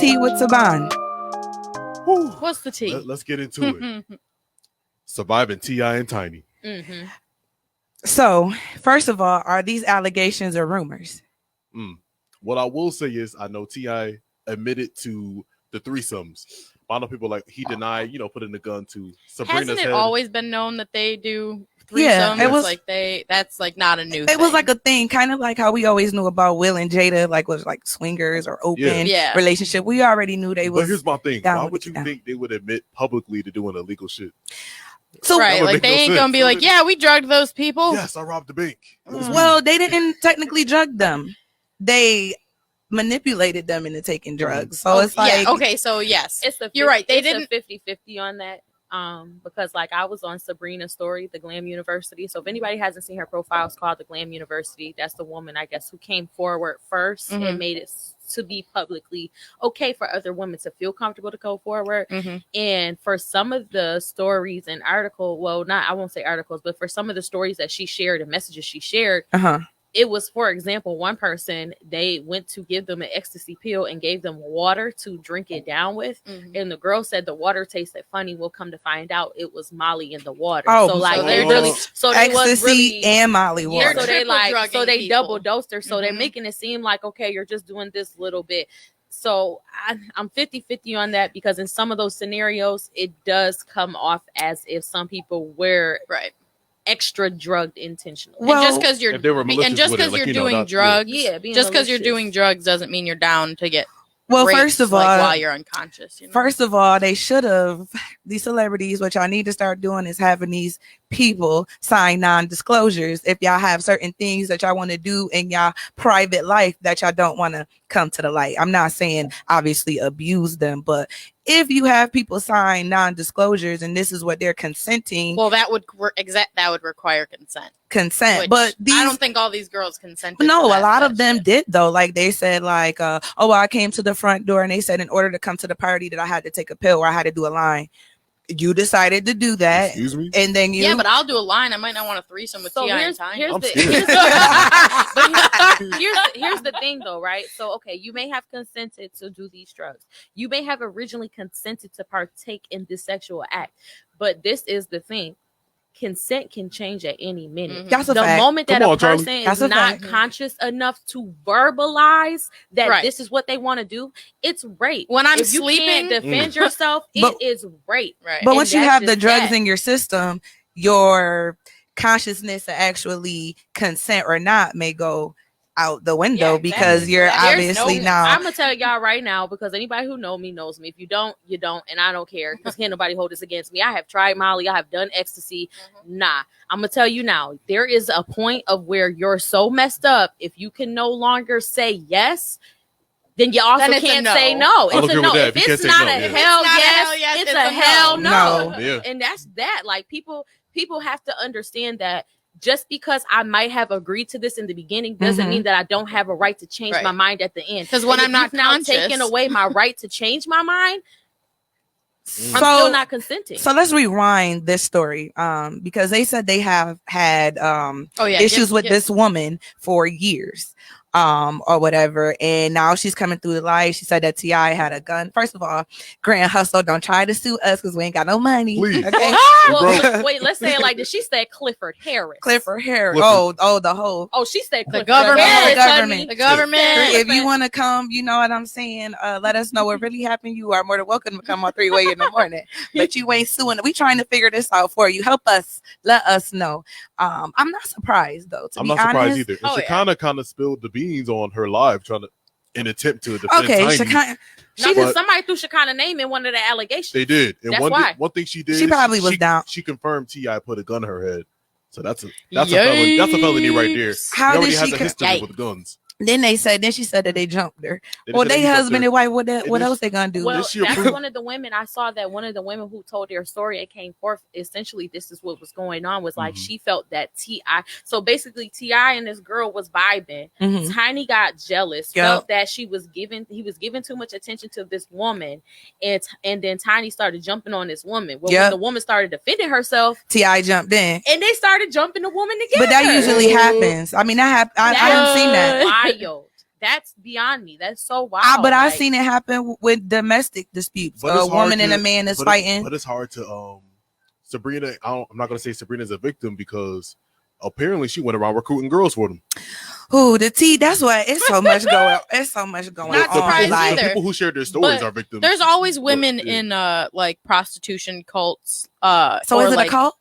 tea with Saban? What's the tea? Let's get into it. Surviving T.I. and Tiny. Mm-hmm. So, first of all, are these allegations or rumors? What I will say is, I know T.I. admitted to the threesomes. A lot of people he denied, putting the gun to Sabrina's Hasn't it head. always been known that they do threesomes? Yeah, it was that's not a new thing. thing. It was like a thing, kind of like how we always knew about Will and Jada, was like swingers or open relationship. We already knew they was. But here's my thing: why would you think they would admit publicly to doing illegal shit? So right, they ain't gonna be like, yeah, we drugged those people. Yes, I robbed the bank. Well, they didn't technically drug them. They manipulated them into taking drugs. So it's like, okay, so yes, you're right. They didn't 50-50 on that. Because I was on Sabrina's story, the Glam University. So if anybody hasn't seen her profile, it's called the Glam University. That's the woman, I guess, who came forward first and made it to be publicly okay for other women to feel comfortable to go forward. And for some of the stories and I won't say articles, but for some of the stories that she shared and messages she shared, it was, for example, one person, they went to give them an ecstasy pill and gave them water to drink it down with. And the girl said the water tasted funny. We'll come to find out it was Molly in the water. Oh, so they ecstasy and Molly water. So they double dosed her. So they're making it seem like, okay, you're just doing this little bit. So I'm 50-50 on that, because in some of those scenarios, it does come off as if some people were extra drugged intentionally. Well, and just because you're doing drugs, just because you're doing drugs doesn't mean you're down to get raped, first of all, while you're unconscious. First of all, they should have, these celebrities, what y'all need to start doing is having these people sign non-disclosures if y'all have certain things that y'all want to do in y'all private life that y'all don't want to come to the light. I'm not saying obviously abuse them, but if you have people sign non-disclosures and this is what they're consenting, well, that would require consent. But I don't think all these girls consented. No, a lot of them did though. Like they said, I came to the front door and they said in order to come to the party that I had to take a pill or I had to do a line. You decided to do that. Excuse me? And then yeah, but I'll do a line. I might not want a threesome with T.I. and Tiny. Here's the thing though, right? So, okay, you may have consented to do these drugs. You may have originally consented to partake in this sexual act. But this is the thing. Consent can change at any minute. That's a fact. The moment that a person is not conscious enough to verbalize that this is what they want to do, it's rape. When I'm if sleeping, you can't defend yourself, it is rape. Right. But once you have the drugs in your system, your consciousness to actually consent or not may go out the window because you're obviously now. I'm gonna tell y'all right now, because anybody who knows me knows me. If you don't, you don't, and I don't care, because can't nobody hold this against me. I have tried Molly, I have done ecstasy. Nah, I'm gonna tell you now, there is a point of where you're so messed up, if you can no longer say yes, then you also can't say no. It's a no. If it's not a hell yes, it's a hell no. And that's that. Like people have to understand that just because I might have agreed to this in the beginning doesn't mean that I don't have a right to change my mind at the end. Because when I'm not conscious, taking away my right to change my mind, I'm still not consenting. So let's rewind this story, because they said they have had issues with this woman for years. Or whatever, and now she's coming through the light. She said that T.I. had a gun. First of all, Grand Hustle, don't try to sue us because we ain't got no money. Please. Okay. Wait, let's say it like this. She said Clifford Harris. Clifford Harris. The whole. Oh, she said the government. Harris, the government. If you want to come, you know what I'm saying. Let us know what really happened. You are more than welcome to come on Threeway in the morning. But you ain't suing. We trying to figure this out for you. Help us. Let us know. I'm not surprised though. I'm not surprised either. And she kind of spilled the beans on her live, in attempt to defend Tiny. Somebody threw Shekinah's name in one of the allegations. They did, and one thing she did, she probably was down. She confirmed T.I. put a gun in her head, so that's a felony. That's a felony right there. How did she has a history with guns? Then she said that they jumped her. Well, they husband and wife. What else they gonna do? Well, that's one of the women I saw. That one of the women who told their story and came forth. Essentially, this is what was going on. Was like she felt that T.I. So basically, T.I. and this girl was vibing. Tiny got jealous. Felt that he was giving too much attention to this woman, and then Tiny started jumping on this woman. Well, when the woman started defending herself, T.I. jumped in, and they started jumping the woman together. But that usually happens. I mean, I haven't seen that. Wild. That's beyond me. That's so wild. But I've seen it happen with domestic disputes. A woman and a man is fighting. But it's hard to Sabrina. I'm not gonna say Sabrina's a victim because apparently she went around recruiting girls for them. Who the tea? That's why it's so much going. It's so much going Not on. Like, people who share their stories are victims. There's always women in like prostitution cults. So is it like, a cult?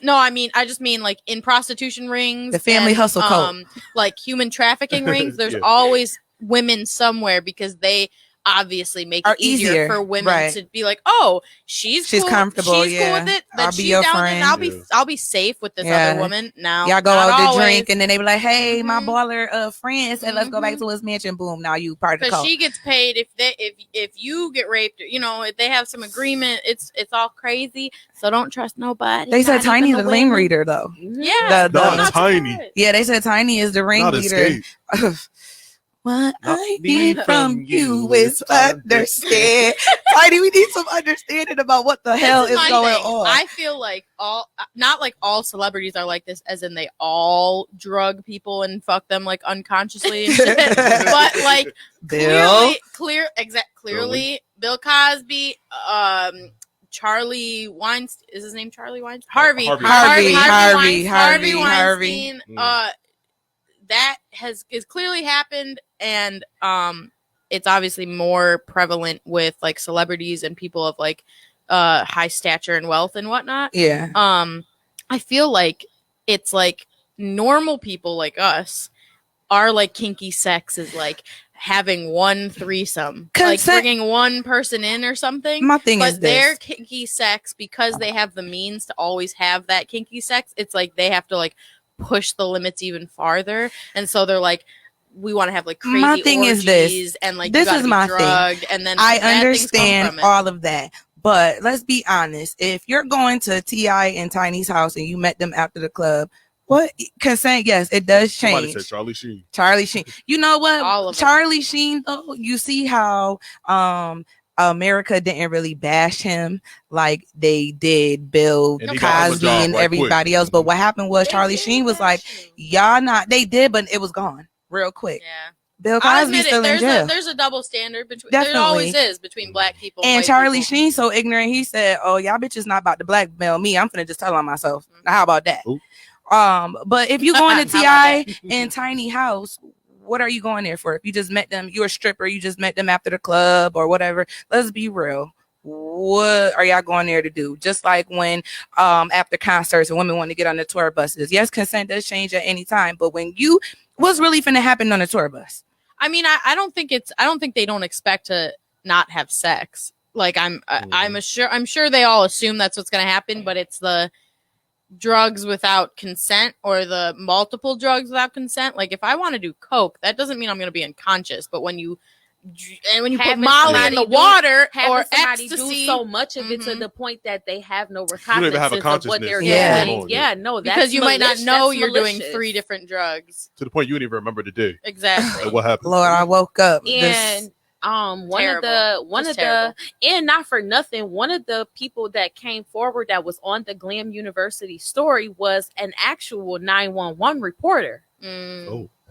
No, I just mean like in prostitution rings, the family hustle cult, like human trafficking rings. There's always women somewhere because they obviously make it easier for women to be like, oh, she's cool. Comfortable, she's cool with it. I'll be your friend. I'll be safe with this other woman. Now y'all go out to drink, and then they be like, hey, my baller friend said let's go back to his mansion. Boom, now you part of the cult. She gets paid if you get raped, if they have some agreement, it's all crazy. So don't trust nobody. They said Tiny the ring reader though. Yeah, Tiny. Yeah, they said Tiny is the ring leader. What I need from you is understand. Tiny, we need some understanding about what the hell is going on. I feel like not like all celebrities are like this, as in they all drug people and fuck them like unconsciously and shit. But like clearly, Bill Cosby, Charlie Weinstein, is his name Charlie Weinstein? Harvey Weinstein. That is clearly happened, and it's obviously more prevalent with like celebrities and people of like high stature and wealth and whatnot. Yeah. I feel like it's like normal people like us are like kinky sex is like having one threesome, like bringing one person in or something. My thing is this. Their kinky sex, because they have the means to always have that kinky sex, it's like they have to like push the limits even farther, and so they're like, we want to have like crazy my thing orgies is this, and like this is my drugged, thing, and then I understand all of that, but let's be honest, if you're going to T.I. and Tiny's house and you met them after the club, what consent? Yes, it does change. Said Charlie Sheen. You know what? All of Charlie Sheen, though, you see how America didn't really bash him like they did Bill Cosby and everybody else. But what happened was Charlie Sheen was like, y'all not, they did, but it was gone real quick. Yeah. Bill Cosby's still in jail. There's a double standard between, there always is between black people and Charlie Sheen so ignorant, he said, oh, y'all bitches not about to blackmail me. I'm finna just tell on myself. Now, how about that? Ooh. But if you going to T.I. and Tiny house, what are you going there for? If you just met them, you're a stripper, you just met them after the club or whatever. Let's be real. What are y'all going there to do? Just like when after concerts and women want to get on the tour buses. Yes, consent does change at any time, but when what's really finna happen on a tour bus? I mean, I don't think they don't expect to not have sex. Like I'm sure they all assume that's what's gonna happen, but it's the drugs without consent or the multiple drugs without consent. Like if I want to do coke, that doesn't mean I'm going to be unconscious, but when you put Molly in the water or somebody ecstasy, do so much of it to the point that they have no recognizance of what they're doing. No, that's because you might not know you're malicious. doing 3 different drugs to the point you didn't even remember the day. Exactly. Like what happened? Lord, I woke up and one of the and not for nothing, one of the people that came forward that was on the Glam University story was an actual 911 reporter.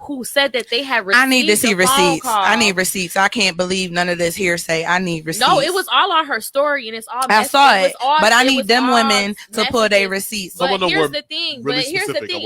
Who said that they had received I need to see receipts. Call. I need receipts. I can't believe none of this hearsay. I need receipts. No, it was all on her story, and it's all. I saw it, but I need them women to pull their receipts. But here's the thing.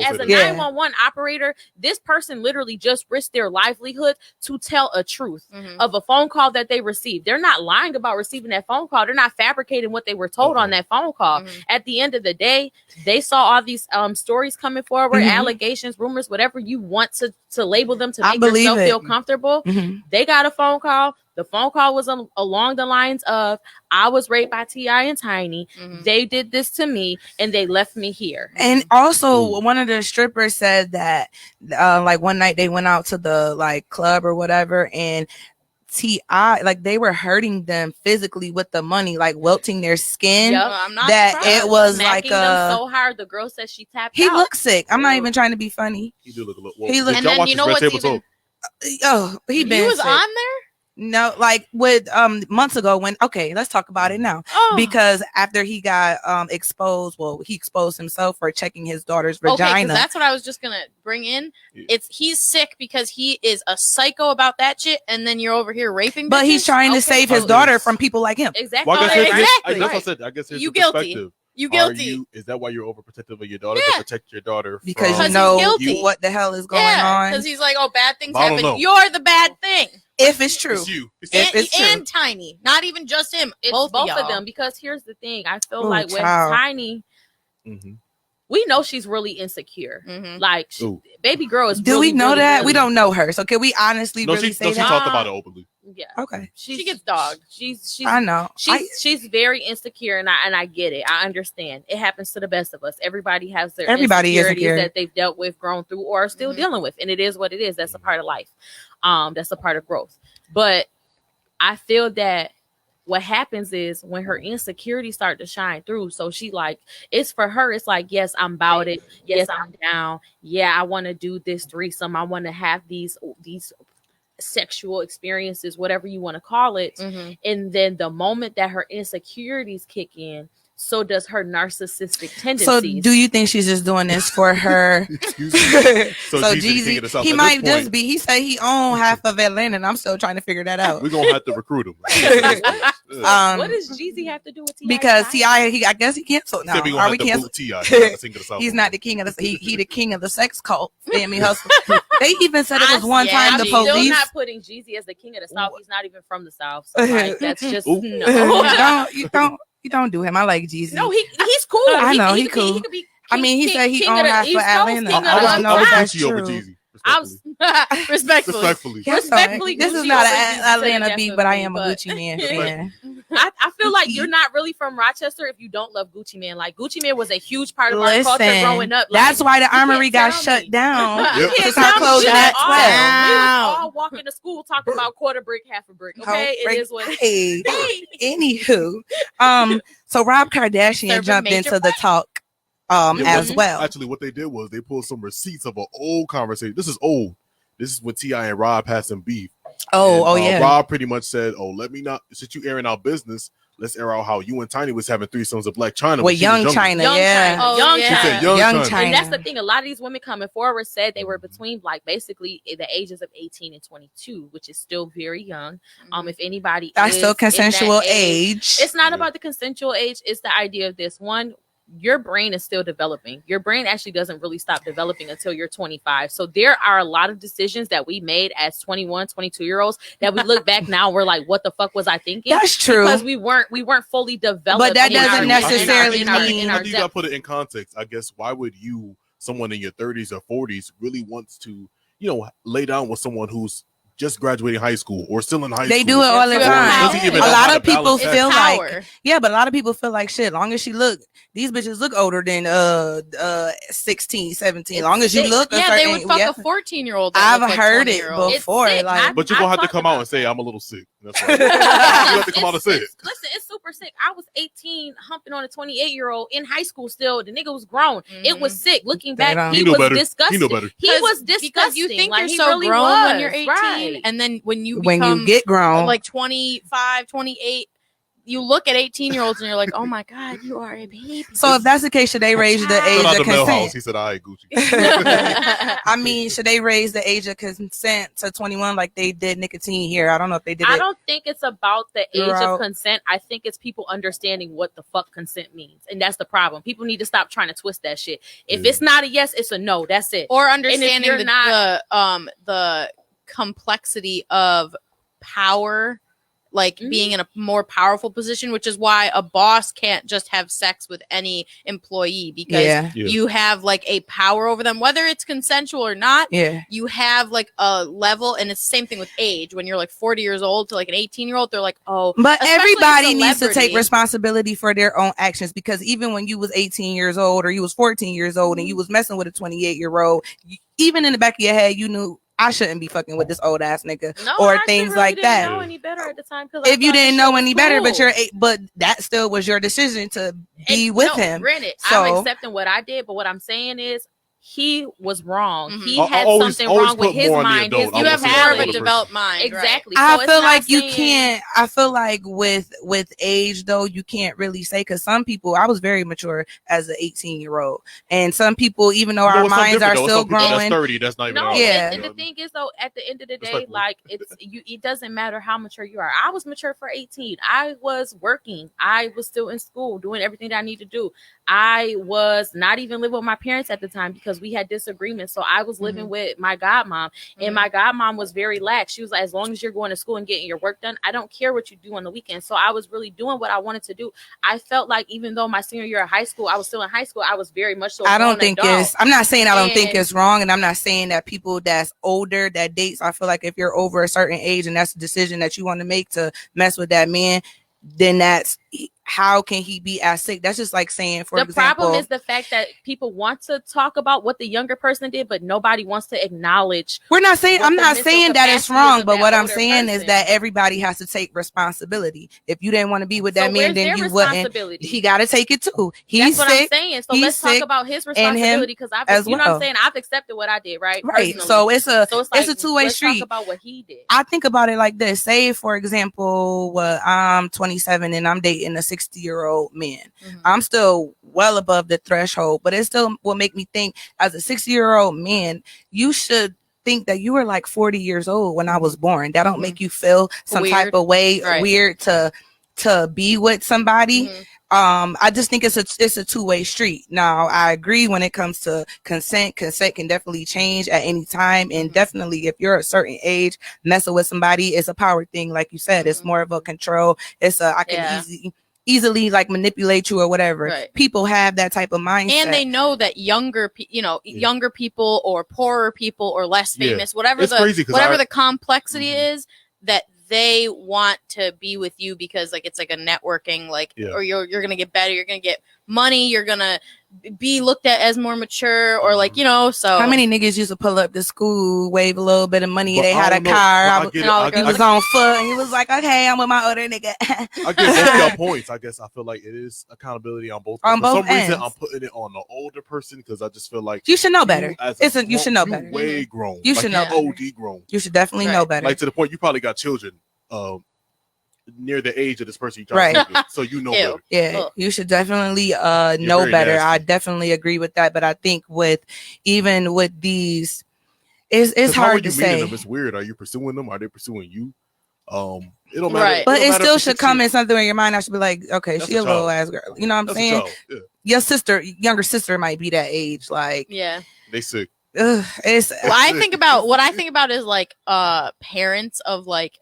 As a 911 operator, this person literally just risked their livelihood to tell a truth of a phone call that they received. They're not lying about receiving that phone call. They're not fabricating what they were told on that phone call. At the end of the day, they saw all these stories coming forward, allegations, rumors, whatever you want to label them to make yourself feel comfortable. They got a phone call. The phone call was along the lines of, I was raped by T.I. and Tiny. They did this to me and they left me here. And also one of the strippers said that like one night they went out to the like club or whatever, and T.I. like they were hurting them physically with the money, like welting their skin. I'm not that surprised. It was smacking like them so hard. The girl said she tapped he out. Looked sick. I'm not even trying to be funny. He do look a little. He looked. And then you know what's even? He was on there. No, like with months ago when let's talk about it now. Oh. Because after he got exposed, he exposed himself for checking his daughter's vagina. That's what I was just gonna bring in. Yeah. He's sick because he is a psycho about that shit, and then you're over here raping. But bitches? he's trying to save his daughter from people like him. Exactly. Well, I guess Exactly. that's what I said. I guess here's You the guilty. perspective. You guilty. Is that why you're overprotective of your daughter Yeah. to protect your daughter? Because from you know guilty. what the hell is going Yeah, on. because he's like, oh, bad things I don't happen. know. You're the bad thing. If it's true. It's you. It's If it's true. And Tiny, not even just him. It's both both of, of them, because here's the thing. I feel Ooh, like with child. Tiny, Mhm. we know she's really insecure. Mm-hmm. Like, Ooh. baby girl is. Do really, we know really, that? really- We don't know her. So can we honestly No, really she say that? talked about it openly. Yeah, Okay. she gets dogged. She's I know. she's very insecure, and I get it. I understand. It happens to the best of us. Everybody has their Everybody is insecurities insecure. that they've dealt with, grown through, or are still Mhm. dealing with, and it is what it is. That's a part of life. That's a part of growth. But I feel that what happens is when her insecurities start to shine through, so she like, it's for her, it's like, yes, I'm about it. Yes, I'm down. Yeah, I want to do this threesome. I want to have these sexual experiences, whatever you want to call it. Mm-hmm. And then the moment that her insecurities kick in, so does her narcissistic So tendencies. do you think she's just doing this for her? Excuse me. So Jeezy, the king of the Jeezy, South. he At might this just point, be. He said he owned half of Atlanta, and I'm still trying to figure that out. We're gonna have to recruit him. What does Jeezy have to do with T.I.? Because T.I., I guess he canceled now. Said we gonna Are have we to canceled? boot T.I. He's not the king of the. He the king of the sex cult. Family hustle. They even said it was one Yeah, time the I'm still police. not putting Jeezy as the king of the South. He's not even from the South. So like, that's just Ooh. no. You don't do him. I like Jeezy. No, he's cool. I know, he could be- cool. he could be I mean, he said he king owned of the half East of Coast, Atlanta. king of I the don't know I if was that's Gucci over true. Jeezy. I Respectfully. was Respectfully. Respectfully. Yes, Respectfully, this is Gucci not over an Jeezy, Atlanta beat, but I am a definitely, Gucci man but- fan. I feel like you're not really from Rochester if you don't love Gucci Man. Like Gucci Man was a huge part of our culture growing up. Like, that's why the you can't armory got tell shut me. down. Yep. You can't Because tell our me clothes shit at at all. 12. We was all walking to school talking about quarter brick, half a brick. Okay, it is what. Hey, Hey. anywho, so Rob Kardashian Serving jumped major into the talk as well. Actually, what they did was they pulled some receipts of an old conversation. This is old. This is when T.I. and Rob had some beef. And, Yeah. Rob pretty much said, "Oh, let me not. Since you airing out business, let's air out how you and Tiny was having threesomes of Black China With Young China, Young yeah. China. Oh, Young yeah. She China. said Young China. China. And that's the thing. A lot of these women coming forward said they were between like basically the ages of 18 and 22, which is still very young. If anybody That's is still in that consensual age. It's not Yeah. about the consensual age. It's the idea of this one. Your brain is still developing. Your brain actually doesn't really stop developing until you're 25. So there are a lot of decisions that we made as 21, 22-year-olds that we look back now, we're like, what the fuck was I thinking? That's true. Because we weren't fully developed. But that in our- doesn't in our- necessarily in our- mean- in I our think you gotta depth. put it in context. I guess why would you, someone in your 30s or 40s, really wants to, lay down with someone who's just graduating high school or still in high They school? do it all the Or time. doesn't even A know lot how of to people balance that. feel It's like, power. yeah, but a lot of people feel like shit. Long as she look, these bitches look older than 16, 17. Long as you sick. look, a Yeah, they certain- would fuck yeah. a 14-year-old. I've heard it before. before. It's sick. Like, But you're gonna I have to talked come out about and say that. I'm a little sick. That's right. You have to come out and say it. Listen, it's super sick. I was 18, humping on a 28-year-old in high school. Still, the nigga was grown. It was sick. Looking They back, don't- he He knew was better. disgusting. He knew better. He was disgusting Because you think like, you're he so really grown when was. you're 18, Right. and then when you get grown, like 25, 28, you look at 18-year-olds and you're like, oh my god, you are a baby. so if that's the case, should they raise the Shout age out of to Millhouse. consent? He said, "All right, Gucci." I mean, should they raise the age of consent to 21 like they did nicotine here? I don't know if they did I it. don't think it's about the age Right. of consent. I think it's people understanding what the fuck consent means. And that's the problem. People need to stop trying to twist that shit. If Yeah. it's not a yes, it's a no. That's it. Or understanding you're the complexity of power, like being in a more powerful position, which is why a boss can't just have sex with any employee, because Yeah. Yeah. you have like a power over them, whether it's consensual or not. Yeah. You have like a level, and it's the same thing with age. When you're like 40 years old to like an 18-year-old, they're like, oh, But especially a everybody needs to take celebrity. responsibility for their own actions, because even when you was 18 years old or you was 14 years old and you was messing with a 28-year-old, even in the back of your head, you knew I shouldn't be fucking with this old ass nigga No, or I actually things really like didn't that. know any better at the time, 'cause I If you thought didn't this know shit any was better, cool. but that still was your decision to be with No, him. Granted, So- I'm accepting what I did, but what I'm saying is he was wrong. Mhm. He I had always- something always wrong with put his more on the mind. adult. His You have say more of older a person. developed mind. Right? Exactly. I So it's feel not like you saying- can't. I feel like with age though, you can't really say, because some people. I was very mature as an 18-year-old, and some people, even though You know our what's so minds different, are though? still Some people growing. That's 30. That's not even. No, our Yeah. age, and you know the what I mean? thing is though, at the end of the day, Respectfully. like it doesn't matter how mature you are. I was mature for 18. I was working. I was still in school doing everything that I need to do. I was not even living with my parents at the time because we had disagreements. So I was living with my godmom, and my godmom was very lax. She was like, as long as you're going to school and getting your work done, I don't care what you do on the weekend. So I was really doing what I wanted to do. I felt like even though my senior year of high school, I was still in high school, I was very much so. I don't think it's. I'm not saying I don't think And- it's wrong, and I'm not saying that people that's older that dates. I feel like if you're over a certain age and that's a decision that you want to make to mess with that man, then that's how can he be as sick? That's just like saying, for the example, problem is the fact that people want to talk about what the younger person did, but nobody wants to acknowledge. we're not saying. what I'm the not mental saying that it's capacity is wrong, of but that what I'm older saying is person. that everybody has to take responsibility. If you didn't want to be with that So man, where's then their you wouldn't. responsibility? He got to take it too. He's That's what sick. I'm saying. So he's let's talk sick, about his and him responsibility because I've, as you know what well. I'm saying. I've accepted what I did, right? Right. Personally. So it's a like, it's a two-way let's street. Talk about what he did. I think about it like this. Say, for example, I'm 27 and I'm dating a 60-year-old man. I'm still well above the threshold, but it still will make me think, as a 60-year-old man, you should think that you were like 40 years old when I was born. That don't make you feel some Weird. type of way, Right. weird to be with somebody. I just think it's a two-way street. Now, I agree when it comes to consent. Consent can definitely change at any time, and definitely if you're a certain age, messing with somebody is a power thing. Like you said, it's more of a control. It's I can easily like manipulate you or whatever. Right. People have that type of mindset, and they know that younger people or poorer people or less famous, whatever It's crazy 'cause the complexity is, that they want to be with you because like it's like a networking, like or you're gonna get better, you're gonna get money, you're gonna be looked at as more mature, or like so how many niggas used to pull up to school, wave a little bit of money, But they had I a don't know. car, But I I get it. was, I get was it. on foot, and he was like, okay, I'm with my older nigga. I get both your points. I guess I feel like it is accountability on both. On For both some reason, ends. I'm putting it on the older person because I just feel like You should know better. You should know you better. Way grown. You like, should know better. OD grown. You should definitely know better. Like to the point you probably got children near the age of this person you trying to sleep with, so you know better. Yeah, you should definitely know very better. nasty. I definitely agree with that, but I think with these, it's How are hard you to meeting say. them? It's weird. Are you pursuing them? Are they pursuing you? It don't matter. Right. But don't it matter still if should it's come you. in something in your mind. I should be like, okay, That's she a a little child. ass girl. You know what I'm That's a saying? child. Yeah. Your younger sister might be that age. Like, They sick. it's. Well, I think about is like parents of like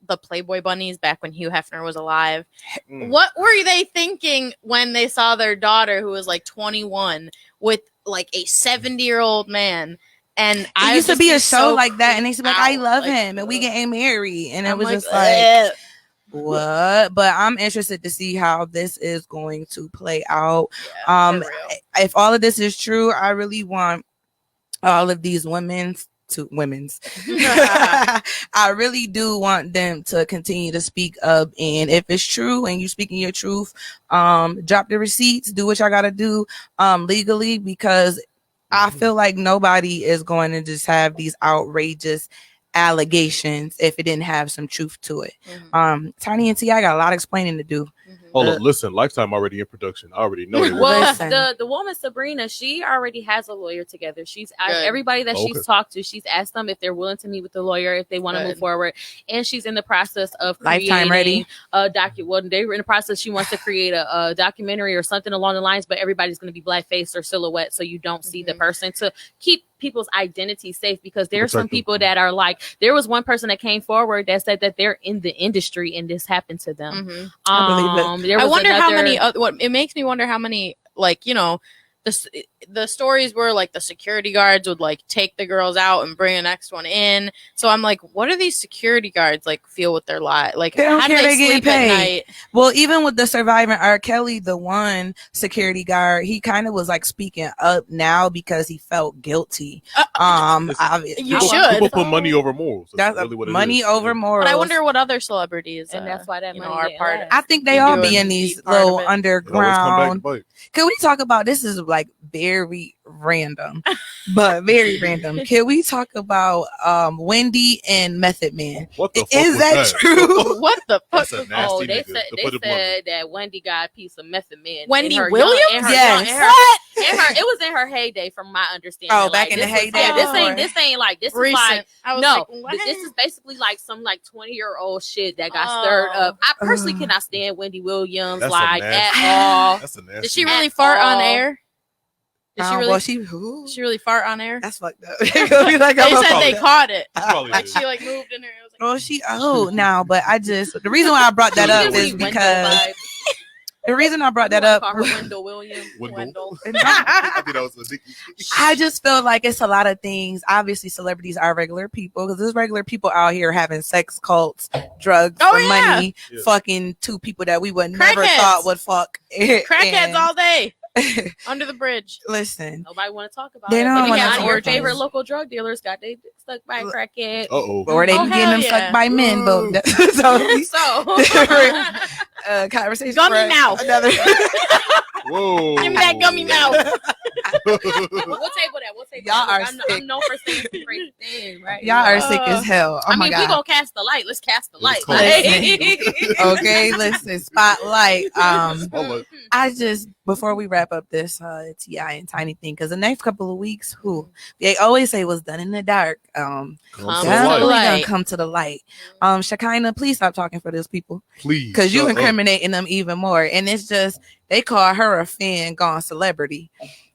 the Playboy bunnies back when Hugh Hefner was alive. What were they thinking when they saw their daughter, who was like 21, with like a 70-year-old man? And I used to be a show so like that, and they used to be like, I love like, him, and we getting married, and it I'm was like, just like, what? But I'm interested to see how this is going to play out. If all of this is true, I really want all of these women's. I really do want them to continue to speak up, and if it's true and you speaking your truth, drop the receipts, do what y'all gotta do legally, because I feel like nobody is going to just have these outrageous allegations if it didn't have some truth to it. Tiny and T.I. got a lot of explaining to do. Hold on, listen. Lifetime already in production. I already know they Well, the woman Sabrina, she already has a lawyer together. She's everybody that she's talked to, she's asked them if they're willing to meet with the lawyer, if they want to move forward, and she's in the process of Lifetime ready a Well, they were in the process. She wants to create a documentary or something along the lines, but everybody's going to be blackface or silhouette, so you don't see the person, to keep people's identity safe, because there's some people that are like, there was one person that came forward that said that they're in the industry and this happened to them. I believe it. I wonder how many. It makes me wonder how many, like, the stories were like the security guards would like take the girls out and bring the next one in. So I'm like, what do these security guards like feel with their life? Like, they don't how care, do they getting sleep at paid. night? Well, even with the surviving R. Kelly, the one security guard, he kind of was like speaking up now because he felt guilty. You should. People put money over morals. That's really what it money is. over morals. But I wonder what other celebrities, and that's why that money are part of. I think they all be in these little underground. Can we talk about, this is like very random, but very random. Can we talk about Wendy and Method Man? What the fuck Is was that true? What the fuck? That's a nasty Oh, they nigga, said to they put it bluntly. said that Wendy got a piece of Method Man. Wendy in her Williams? Young, in her Yes. young, in her, it was in her heyday, from my understanding. Oh, back in the this was- heyday Yeah, before. this ain't like this Recent. is like I was no. like, what? This is basically like some like 20-year-old shit that got stirred up. I personally cannot stand Wendy Williams That's a like nasty- at all. That's a nasty. Did she nigga. really fart on all. air? Did she really? Well, who? Did she really fart on air? That's fucked up. Like, They I'm said fucked they up. caught it. Probably Like did. she like moved in there. It was like, Well, she now, but the reason why I brought that up is because the reason I brought that up. Call her Wendell Williams. Wendell. I think that was a dick. I just feel like it's a lot of things. Obviously, celebrities are regular people because there's regular people out here having sex cults, drugs Oh, for yeah. money, Yeah. fucking two people that we would never Crackheads. thought would fuck. crackheads And all day under the bridge. listen, Nobody want to talk about They it. don't But wanna yeah, talk one of your about it. favorite local drug dealers got they stuck by a crackhead. Uh-oh. or they Oh, be getting hell them yeah. sucked by men, but So conversation. Gummy for mouth. Another. Whoa. Give me that gummy mouth. we'll table that. We'll table Y'all that. are I'm sick. known for saying some crazy things, right? Y'all are sick as hell. Oh I my mean, we god. gonna cast the light. Let's cast the light. Let's call Okay, listen, spotlight. Hold on. I just before we wrap up this T.I. and Tiny thing, because the next couple of weeks, they always say was done in the dark. Come to Come the Definitely light. gonna come to the light. Shekinah, please stop talking for those people Please. because you shut up. incriminating them even more. And it's just they call her a fan gone celebrity.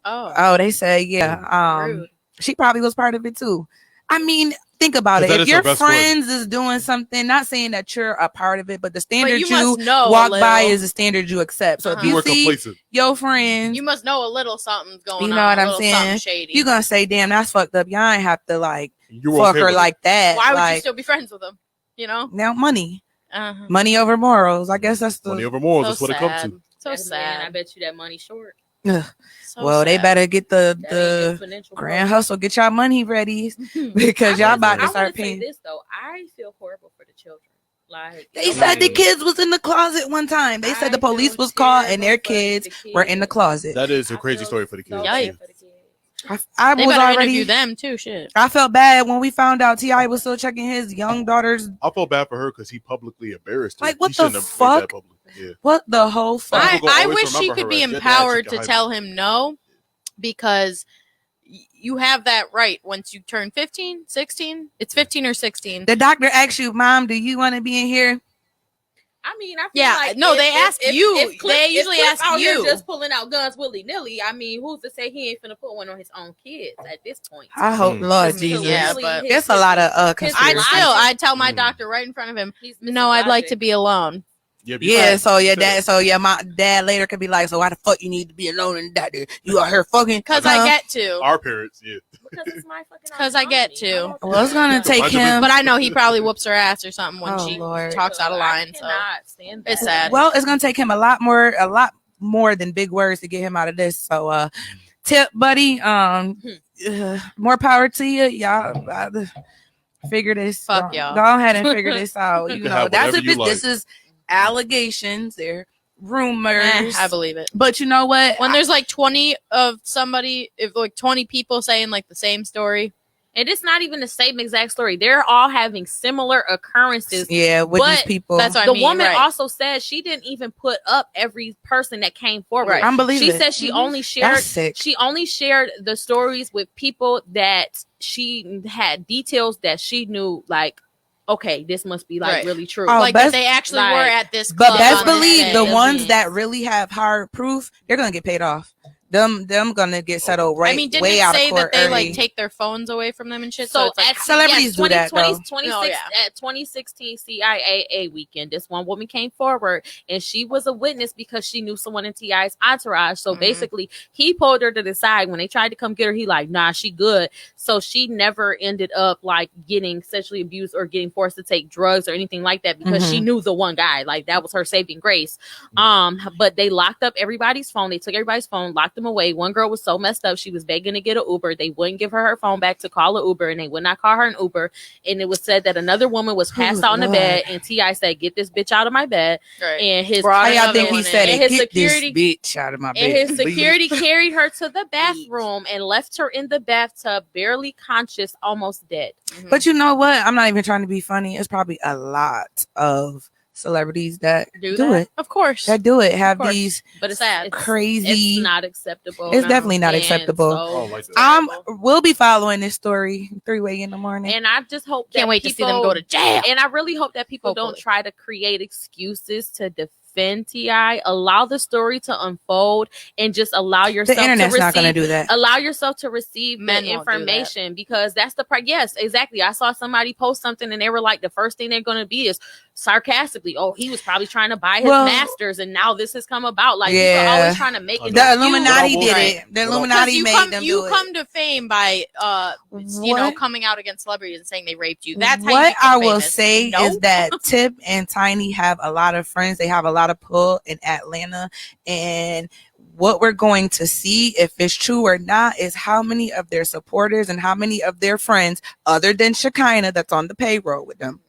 Oh, Oh, they say yeah. rude. She probably was part of it too. I mean, think about it. But that If is her your best friend. friends is doing something, not saying that you're a part of it, but the standard you you must know a walk by little. is the standard you accept. So if Uh-huh. You you were see complacent. your friends, You must know a little something's going on. You know what a I'm little saying? Something shady. you're gonna say, "Damn, that's fucked up." Y'all ain't have to like You were fuck okay her with it. like that. Why would you like, still be friends with them? You know? now money, Uh-huh. money over morals. I guess that's the. Money over morals. So That's what it comes sad. to. So Man, I sad. bet you that money short. Ugh. So Well, they sad. better get the That ain't exponential grand growth. hustle. Get y'all money ready Hmm. because y'all about to I start want to say paying. this though. I feel horrible for the children. Like They said the Mm. kids was in the closet one time. They said the I police feel was called and terrible their for kids the were in the kids. closet. That is a I crazy feel story for the kids. so Yikes. bad for the kids. I They was better already. interview them too. Shit. I felt bad when we found out T.I. was still checking his young daughter's. I felt bad for her because he publicly embarrassed her. Like, what He shouldn't the have made that fuck? public. Yeah. What the whole fuck? Some people I always wish he remember could her be as, "Yeah, Dad, empowered she to can hide tell it." him no, because you have that right once you turn 15, 16. It's 15 or 16. The doctor asked you, "Mom, do you want to be in here?" I mean, I feel Yeah, like no, they ask you. They usually ask out here you. just pulling out guns willy nilly. I mean, who's to say he ain't finna put one on his own kids at this point? I hope, Mm. Lord Mm. Jesus. Yeah, Really, but It's a lot of I'd conspiracy. I'd tell my Mm. doctor right in front of him. He's missing No, I'd like logic. to be alone. Yeah, Yeah, because- so my dad later could be like, "So why the fuck you need to be alone in that? You out here fucking?" Because huh? I get to. Our parents, yeah. Because it's my fucking 'Cause I get autonomy. to. I don't Well, it's gonna feel take like- him. But I know he probably whoops her ass or something when Oh, she Lord. talks out of line. I So cannot stand that. It's sad. Well, it's gonna take him a lot more than big words to get him out of this. So, tip, buddy. More power to you, y'all. Figure this. Fuck go, y'all. Go ahead and figure this out. You can know, have that's whatever if you it, like. this is allegations. They're rumors. I believe it. But you know what? When there's like 20 of somebody, if like 20 people saying like the same story, And it's not even the same exact story. They're all having similar occurrences. yeah, with these but people, that's what I The mean, woman right. also said she didn't even put up every person that came forward. Right. I'm believing. She said she only that's shared sick. she only shared the stories with people that she had details that she knew, like, okay, this must be like Right. really true. Oh, like best- that they actually like- were at this But club best on this believe day. the day. ones Mhm. that really have hard proof, they're gonna get paid off. Them gonna get settled right. I mean, didn't way it out say of court that they early. like take their phones away from them and shit? So it's like, at Celebrities do that, though. 2016 CIAA weekend, this one woman came forward and she was a witness because she knew someone in T.I.'s entourage. So Mhm. basically, he pulled her to the side when they tried to come get her. He like, nah, she good. So she never ended up like getting sexually abused or getting forced to take drugs or anything like that because she knew the one guy. Like that was her saving grace. But they locked up everybody's phone. They took everybody's phone, locked them away. One girl was so messed up, she was begging to get an Uber. They wouldn't give her phone back to call an Uber, and they would not call her an Uber. And it was said that another woman was passed out in the bed, and T.I. said, "Get this bitch out of my bed." Right. And his How y'all think he said it? his Get security, this bitch out of my bed. and his security carried her to the bathroom and left her in the bathtub, barely conscious, almost dead. But you know what? I'm not even trying to be funny. It's probably a lot of celebrities that do it. Of course. That do it. Have course. these But it's sad. crazy. It's not acceptable. It's definitely not And acceptable. Oh, like that. We'll be following this story Threeway in the morning. And I just hope Can't that wait to see them go to jail. And I really hope that people don't Hopefully. try to create excuses to defend T.I. Allow the story to unfold and just allow yourself the internet's to not going to receive. do that. Allow yourself to receive Men the won't do that. information because that's the part. Yes, exactly. I saw somebody post something and they were like, the first thing they're going to be is sarcastically, "Oh, he was probably trying to buy his masters, and now this has come about." Like, people are always trying to make it. The Illuminati But I will did say- it. The Illuminati you made come, them you do come it. to fame by you know, What? coming out against celebrities and saying they raped you. That's how What you become I will famous. say No. is that Tip and Tiny have a lot of friends. They have a lot of pull in Atlanta, and what we're going to see, if it's true or not, is how many of their supporters and how many of their friends, other than Shekinah, that's on the payroll with them,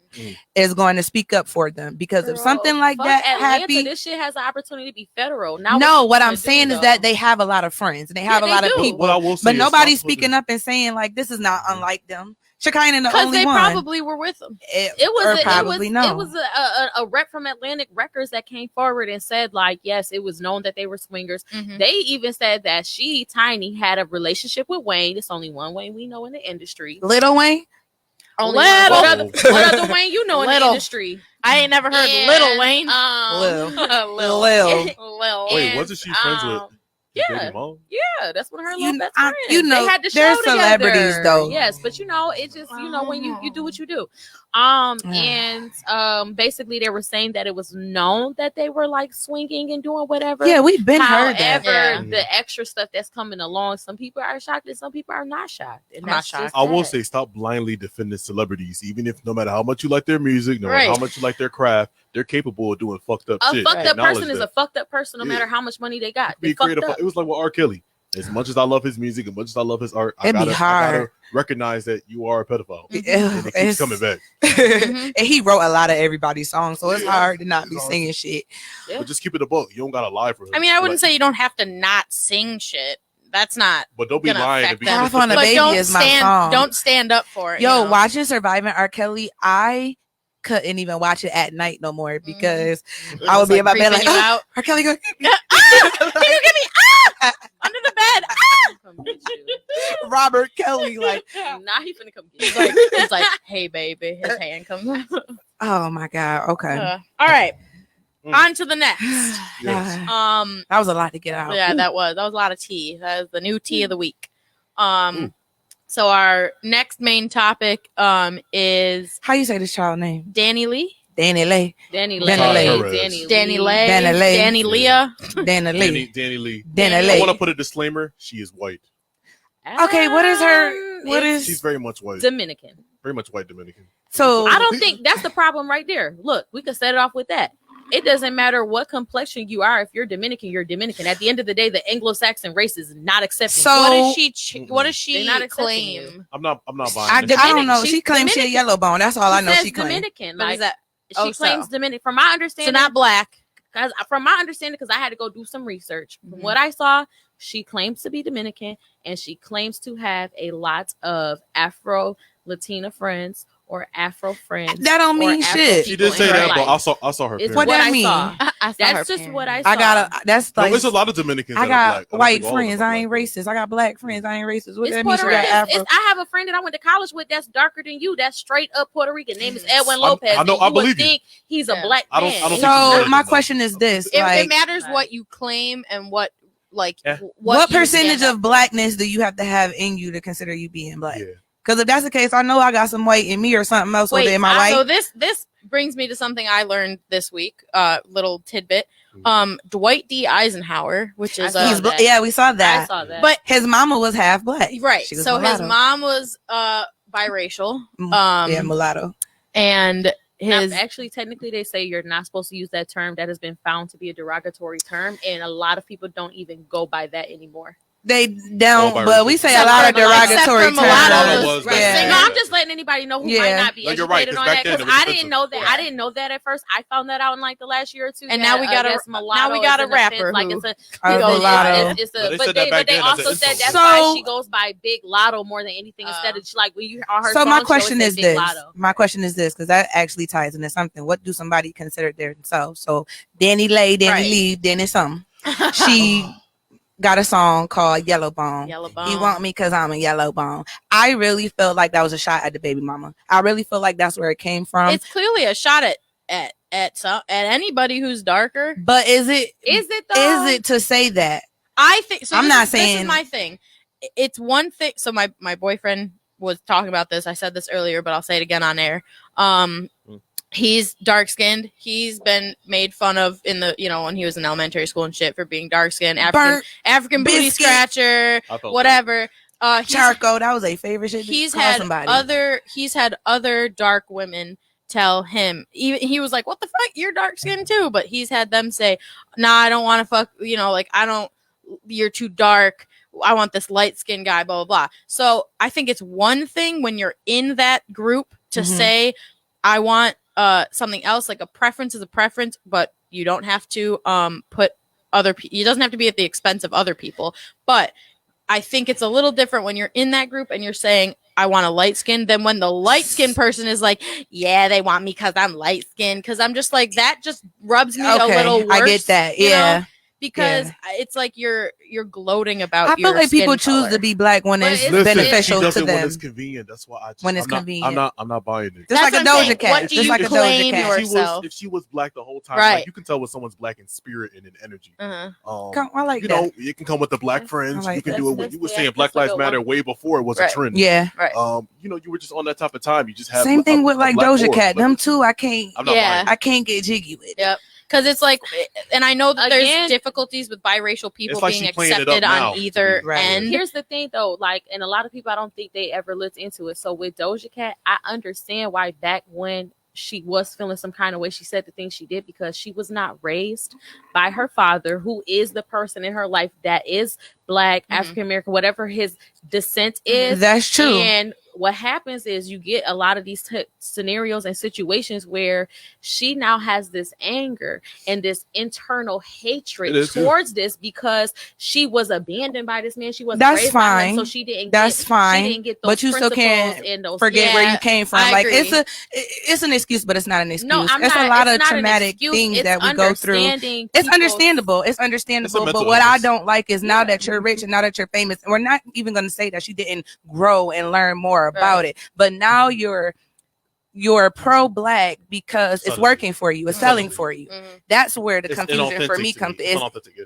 is going to speak up for them. Because if Girl, something like fuck that Atlanta, this shit has the opportunity to be federal. Now, no, what you I'm gonna saying do, is that though? they have a lot of friends and they have Yeah, a lot they of do. people, What I will say but is nobody's stop putting- speaking up and saying like this is not unlike them. Shekinah the because only they one. probably were with them. It was no. a rep from Atlantic Records that came forward and said, like, yes, it was known that they were swingers. Mhm. They even said that Tiny had a relationship with Wayne. It's only one Wayne we know in the industry. Little Wayne. Only Little. one. What other Wayne you know in the Little. industry? I ain't never heard And, Little Wayne. Lil. Lil. Wait, And, wasn't she friends with his yeah. baby mom? Yeah, that's one of her little best I- friends. you know, they had the they're show celebrities, together. though. Yes, but you know, it's just when you do what you do. Basically they were saying that it was known that they were like swinging and doing whatever. Yeah, we've been heard that. However, Yeah. the extra stuff that's coming along, some people are shocked and some people are not shocked. And I'm not that's shocked. just I will sad. say, stop blindly defending celebrities, even if no matter how much you like their music, no matter Right. how much you like their craft, they're capable of doing fucked up A shit. fucked up Acknowledge person is that. a fucked up person, no Yeah. matter how much money they got. Be They fucked creative. up. It was like with R. Kelly. As much as I love his music, as much as I love his art, I It'd be gotta hard. recognize that you are a pedophile, Yeah, and it keeps it's- coming back. and he wrote a lot of everybody's songs, so it's Yeah. hard to not be It's hard. singing shit. Yeah. But just keep it a book. You don't gotta lie for him. I mean, I wouldn't Like, say you don't have to not sing shit. That's not. but don't be gonna lying. affect And be them. Half on a But Baby don't is my stand. song. Don't stand up for it. Yo, you know? watching Surviving R. Kelly, I couldn't even watch it at night no more because It I would was, be in my bed creeping like, you "Ah, out. R. Kelly go. Can you give me under the bed? Come get you. Robert Kelly, like, Nah, he finna come get He's you. like, he's like, hey baby, his hand comes up. oh my god, okay. All right, Mm. on to the next. Yes. That was a lot to get out. Yeah, that was a lot of tea. That is the new tea of the week. So our next main topic is How you say this child name? DaniLeigh. DaniLeigh. DaniLeigh. DaniLeigh. DaniLeigh. DaniLeigh. DaniLeigh. I DaniLeigh. want to put a disclaimer. She is white. Okay, what is her? What She's is? very much white. Dominican? Very much white Dominican. So I don't think that's the problem right there. Look, we could set it off with that. It doesn't matter what complexion you are. If you're Dominican, you're Dominican. At the end of the day, the Anglo-Saxon race is not accepting. So- What does she? What does They're she not accepting claim? you. I'm not buying. I into don't it. know. She's She claims she a Dominican. yellow bone. That's all I know. says She claims. Dominican. But Like, is that she oh, claims so. Dominican. From my understanding, So not black? Because from my understanding, because I had to go do some research. From Mhm. what I saw, she claims to be Dominican, and she claims to have a lot of Afro Latina friends or Afro friends. That don't or mean Afro shit. She people did say in her that, but life. I saw her. It's parents. What what that I mean? saw. I saw That's her just parents. what I saw. I got. That's No, like. there's a lot of Dominicans. I that are got black. I don't white think all of them friends. are I ain't black, racist. I got black friends. I ain't racist. What It's that mean? She Puerto got Rican. Afro. I have a friend that I went to college with that's darker than you. That's straight up Puerto Rican. Name is Edwin I Lopez. know, and you I would believe you. think he's Yeah. a black I don't- man. I don't think she's So American, my though. question is this: It like, matters Right. what you claim and what Yeah. what you percentage stand of up blackness do you have to have in you to consider you being black? Yeah. Because if that's the case, I know I got some white in me or something else. Wait, Wait, am I I- white? So this brings me to something I learned this week. Little tidbit. Dwight D. Eisenhower, which is I saw He's that. yeah, we saw I that. saw that. but His mama was half black. right. She was So his mulatto. mom was biracial. Yeah, mulatto. And actually, technically, they say you're not supposed to use that term. That has been found to be a derogatory term, and a lot of people don't even go by that anymore. They don't, but we say a lot of derogatory terms. No, I'm just letting anybody know who might not be educated on that, because I didn't know that. I didn't know that at first. I found that out in like the last year or two. And now we got a rapper. Like who, but they also said that's why she goes by Big Lotto more than anything. Instead of like when you on her. So my question is this. My question is this, because that actually ties into something. What do somebody consider themselves? So DaniLeigh, then it's something. She got a song called Yellow Bone. He want me because I'm a yellow bone. I really felt like that was a shot at the baby mama. I really feel like that's where it came from. It's clearly a shot at anybody who's darker. But is it though? Is it to say that? I think so. I'm not saying this is my thing. It's one thing. So my boyfriend was talking about this. I said this earlier, but I'll say it again on air. He's dark skinned. He's been made fun of in the, when he was in elementary school and shit for being dark skinned, African booty scratcher, whatever. Charcoal, that was a favorite shit. He's had other dark women tell him, even he was like, what the fuck, you're dark skinned too, but he's had them say, nah, I don't want to fuck, you're too dark, I want this light skinned guy, blah blah blah. So I think it's one thing when you're in that group to say, I want something else. Like a preference is a preference, but you don't have to put other people, it doesn't have to be at the expense of other people. But I think it's a little different when you're in that group and you're saying, I want a light skin, than when the light skinned person is like, yeah, they want me because I'm light skinned. Because I'm just like, that just rubs me a little worse. I get that. Yeah. Because it's like you're gloating about. I feel like people choose to be black when it's beneficial to them. When it's convenient, that's why convenient. I'm not buying it. Just like a Doja Cat. What do you claim yourself? If she was black the whole time, like, you can tell when someone's black in spirit and in energy. I like that. It can come with the black friends. You can do it. You were saying Black Lives Matter way before it was a trend. Yeah. Right. You were just on that type of time. You just have same thing with like Doja Cat. Them too. I can't get jiggy with it. Yep. Because it's like, and I know that there's difficulties with biracial people being accepted on either end. Here's the thing, though, and a lot of people, I don't think they ever looked into it. So with Doja Cat, I understand why back when she was feeling some kind of way, she said the things she did, because she was not raised by her father, who is the person in her life that is black, African American, whatever his descent is. That's true. And what happens is you get a lot of these scenarios and situations where she now has this anger and this internal hatred towards this, because she was abandoned by this man. She wasn't raised by him, so she didn't. She didn't get those, but you still can't forget where you came from. Like it's an excuse, but it's not an excuse. No, it's a lot of traumatic things that we go through. It's understandable. It's understandable. But what I don't like is now that you're rich and now that you're famous, and we're not even going to say that she didn't grow and learn more about it, but now you're pro-black because it's working for you, it's selling for you. That's where the confusion for me comes.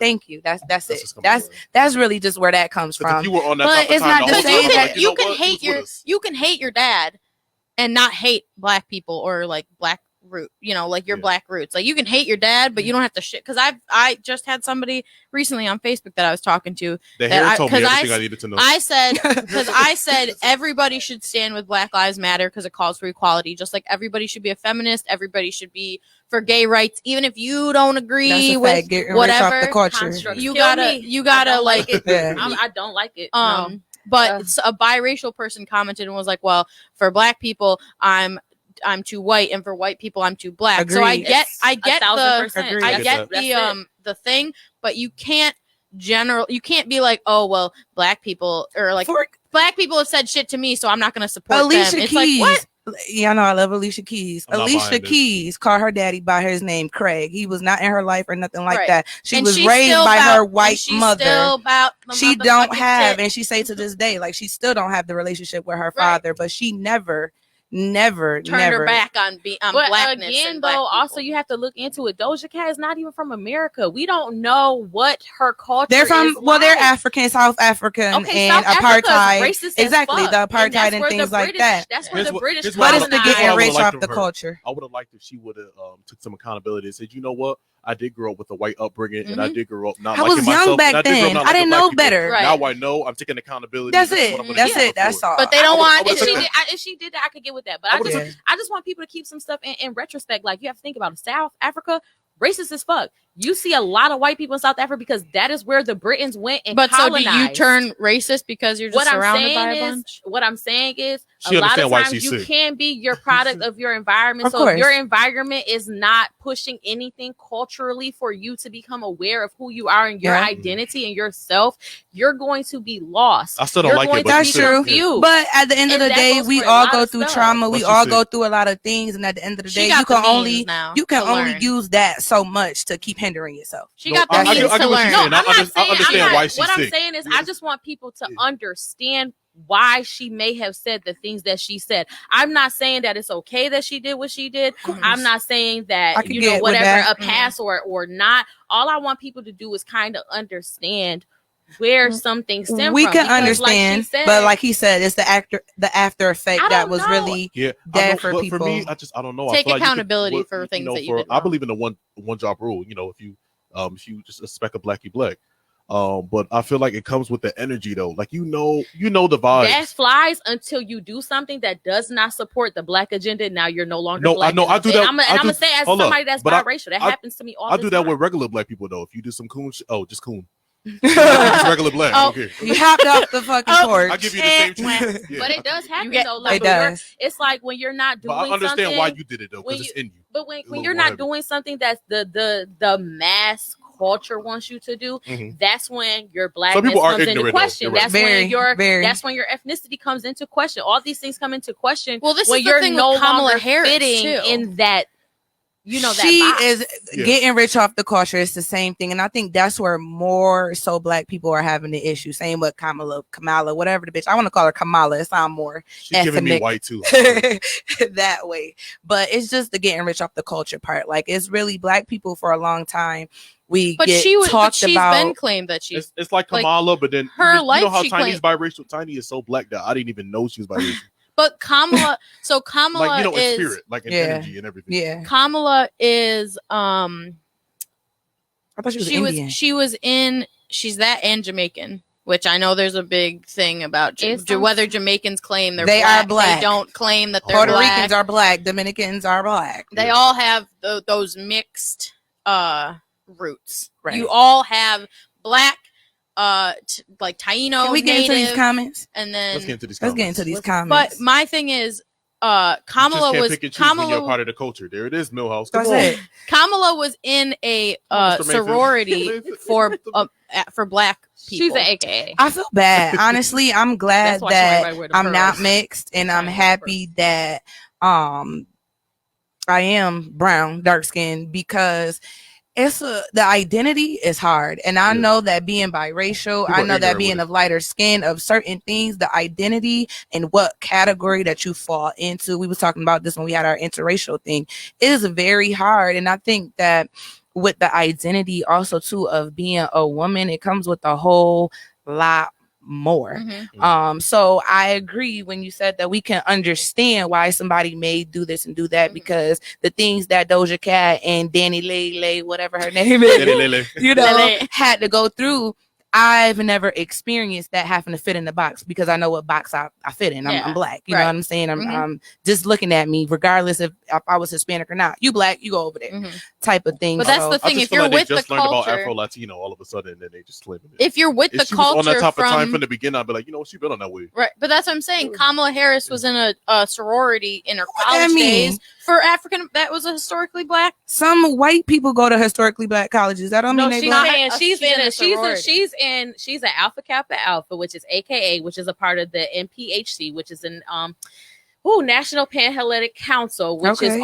Thank you. That's it. That's really just where that comes from. If you were on that but it's not to say that you can hate your dad and not hate black people or like black root, like your black roots. Like you can hate your dad, but you don't have to shit. Because I just had somebody recently on Facebook that I was talking to. The hair told me everything I needed to know. I said everybody should stand with Black Lives Matter because it calls for equality. Just like everybody should be a feminist, everybody should be for gay rights, even if you don't agree with whatever the culture. You gotta like it. I don't like it. But a biracial person commented and was like, well, for black people, I'm too white, and for white people I'm too black. Agreed. So I get the thing, but you can't be like, oh well, black people or like black people have said shit to me, so I'm not going to support Alicia them. It's Keys. like, what? Yeah, I love Alicia Keys. Alicia Keys called her daddy by his name, Craig. He was not in her life or nothing like that. She was raised by her white mother. She don't have, and she say to this day, like she still don't have the relationship with her father, but she never turned her back on blackness. Again, though, also you have to look into it. Doja Cat is not even from America. We don't know what her culture. They're from they're African, South African, and South apartheid. Exactly, the apartheid and things like that. That's where the British. But it's the getting rich off the culture. I would have liked if she would have took some accountability and said, you know what, I did grow up with a white upbringing, and I did grow up not I liking was myself. young back then. I didn't know better. Right. Now I know. I'm taking accountability. That's This is it. what I'm gonna That's do it. That's forward. all. But they don't want. If she did that, I could get with that. But Yeah. I just want people to keep some stuff in retrospect. Like, you have to think about it. South Africa, racist as fuck. You see a lot of white people in South Africa because that is where the Britons went and But colonized. so do you turn racist because you're just surrounded by a bunch? What I'm saying is, She a lot understand of why times she's you sick. can be your product of your environment. Of So course. if your environment is not pushing anything culturally for you to become aware of who you are and your Yeah. identity and yourself, you're going to be lost. I still don't You're like going it, to but That's be she's sick. true. confused. But at the end of And the that day, goes we for a all lot go of through stuff. trauma. But We she's all sick. go through a lot of things, and at the end of the She day, got you the can means only now you can to only learn. use that so much to keep hindering yourself. She No, got the I means get what to you're learn. saying. No, I'm not saying. understand why she's what I'm sick. saying is, Yeah. I just want people to Yeah. understand why she may have said the things that she said. I'm not saying that it's okay that she did what she did. I'm not saying I that can get with whatever that. a pass or not. All I want people to do is kind of understand where some things stem We from. can Because understand, like she said, but like he said, it's the after effect I that don't was know. really Yeah, I bad know, for but people. for me, I don't know. I Take feel like you could accountability work, for things that you for- did I wrong. believe in the one job rule. If you just suspect a black, you black. But I feel like it comes with the energy though. Like the vibes. that flies until you do something that does not support the black agenda. Now you're no longer No, black. I know. I do that. I'm gonna say, as hold up, somebody that's but biracial, that I happens to me all I the do time. that with regular black people though. If you do some coon shit, just coon. Just regular black. Oh, Okay. You hopped off the fucking porch. I give you the same treatment. But it does happen get- though. Like It when you're- does. it's like when you're not doing But I understand something. why you did it though, when because it's in you. But when little you're more not heavy. doing something that's the mass culture wants you to do, Mhm. that's when your Some blackness people are comes into ignorant, though. question. You're right. That's when your ethnicity comes into question. All these things come into question. Well, this when is the you're thing no with Kamala longer Harris fitting too. in that. That She box. is Yeah. getting rich off the culture. It's the same thing, and I think that's where more so black people are having the issue. Same with Kamala, whatever the bitch. I want to call her Kamala. It sounds more She's giving me ethnic. white too. that way. But it's just the getting rich off the culture part. Like, it's really black people for a long time. We But get she's talked about. been claimed that she's It's like like, Kamala, but then her you know life how she Tiny's biracial. Tiny is so black that I didn't even know she was biracial. but Kamala. So Kamala Like in is spirit, like in Yeah. energy and everything. Yeah, Kamala is I thought she was Indian. she's that and Jamaican, which I know there's a big thing about whether Jamaicans claim They are black. They don't claim that they're Puerto black. Ricans are black. Dominicans are black. They all have those mixed roots. Right. You all have black, like Taino, Can we get into these native, comments? and then Let's get into these. Let's Comments. get into these but comments. my thing is, You just Kamala can't was pick and choose when you're Kamala. part of the culture. There it is, Millhouse. That's Come on. it. Kamala was in a Mr. Mayfield. sorority for black people. She's an AKA. I feel bad. Honestly, I'm glad That's why she wanted that everybody to wear the I'm not pearls. mixed, and I'm Trying to happy that I am brown, dark skinned, because the identity is hard. And I Yeah. know that being biracial, People I are know that ignorant being with of lighter skin, of certain things, the identity and what category that you fall into. We was talking about this when we had our interracial thing. It is very hard. And I think that with the identity also too of being a woman, it comes with a whole lot more. Mhm. So I agree when you said that we can understand why somebody may do this and do that, Mhm. because the things that Doja Cat and DaniLeigh, whatever her name is, Lele. you know, Lele. had to go through. I've never experienced that having to fit in the box, because I know what box I fit in. I'm Yeah, black. You right. know what I'm saying? I'm Mhm. just looking at me, regardless if I was Hispanic or not. You black, you go over there, Mhm. type of thing. But that's So- the I thing. just If feel you're like they with the just learned about culture, Afro Latino all of a sudden, and then they just claim it. if you're with the If she was on that culture top of time from from the beginning, I'd be like, she been on that way. right, but that's what I'm saying. Kamala Harris was in a sorority in her What that college mean? days for African. That was a historically black. Some white people go to historically black colleges. That don't No, mean they she's black. saying she's sorority. an Alpha Kappa Alpha, which is AKA, which is a part of the NPHC, which is an National Panhellenic Council, which is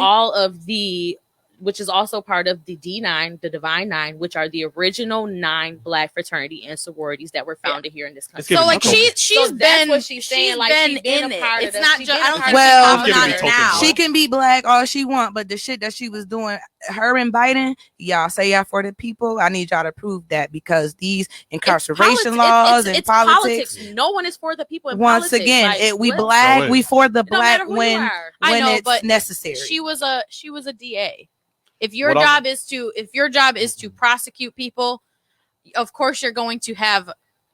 which is also part of the D9, the Divine Nine, which are the original 9 black fraternity and sororities that were founded here in this country. So like Okay. she's So that's been what she's saying, like, been she's been in a it. part of It's the- not she's just been I a don't part think of the she's Well, popping Give on me it token, now. bro. She can be black all she want, but the shit that she was doing, her and Biden, y'all say y'all for the people. I need y'all to prove that, because these incarceration laws and it's politics. No one is for the people in Once politics. again, Like, we what? black, No way. we for the It don't matter black who you when are. I know, it's but necessary. She was a DA. If your job is to prosecute people, of course you're going to have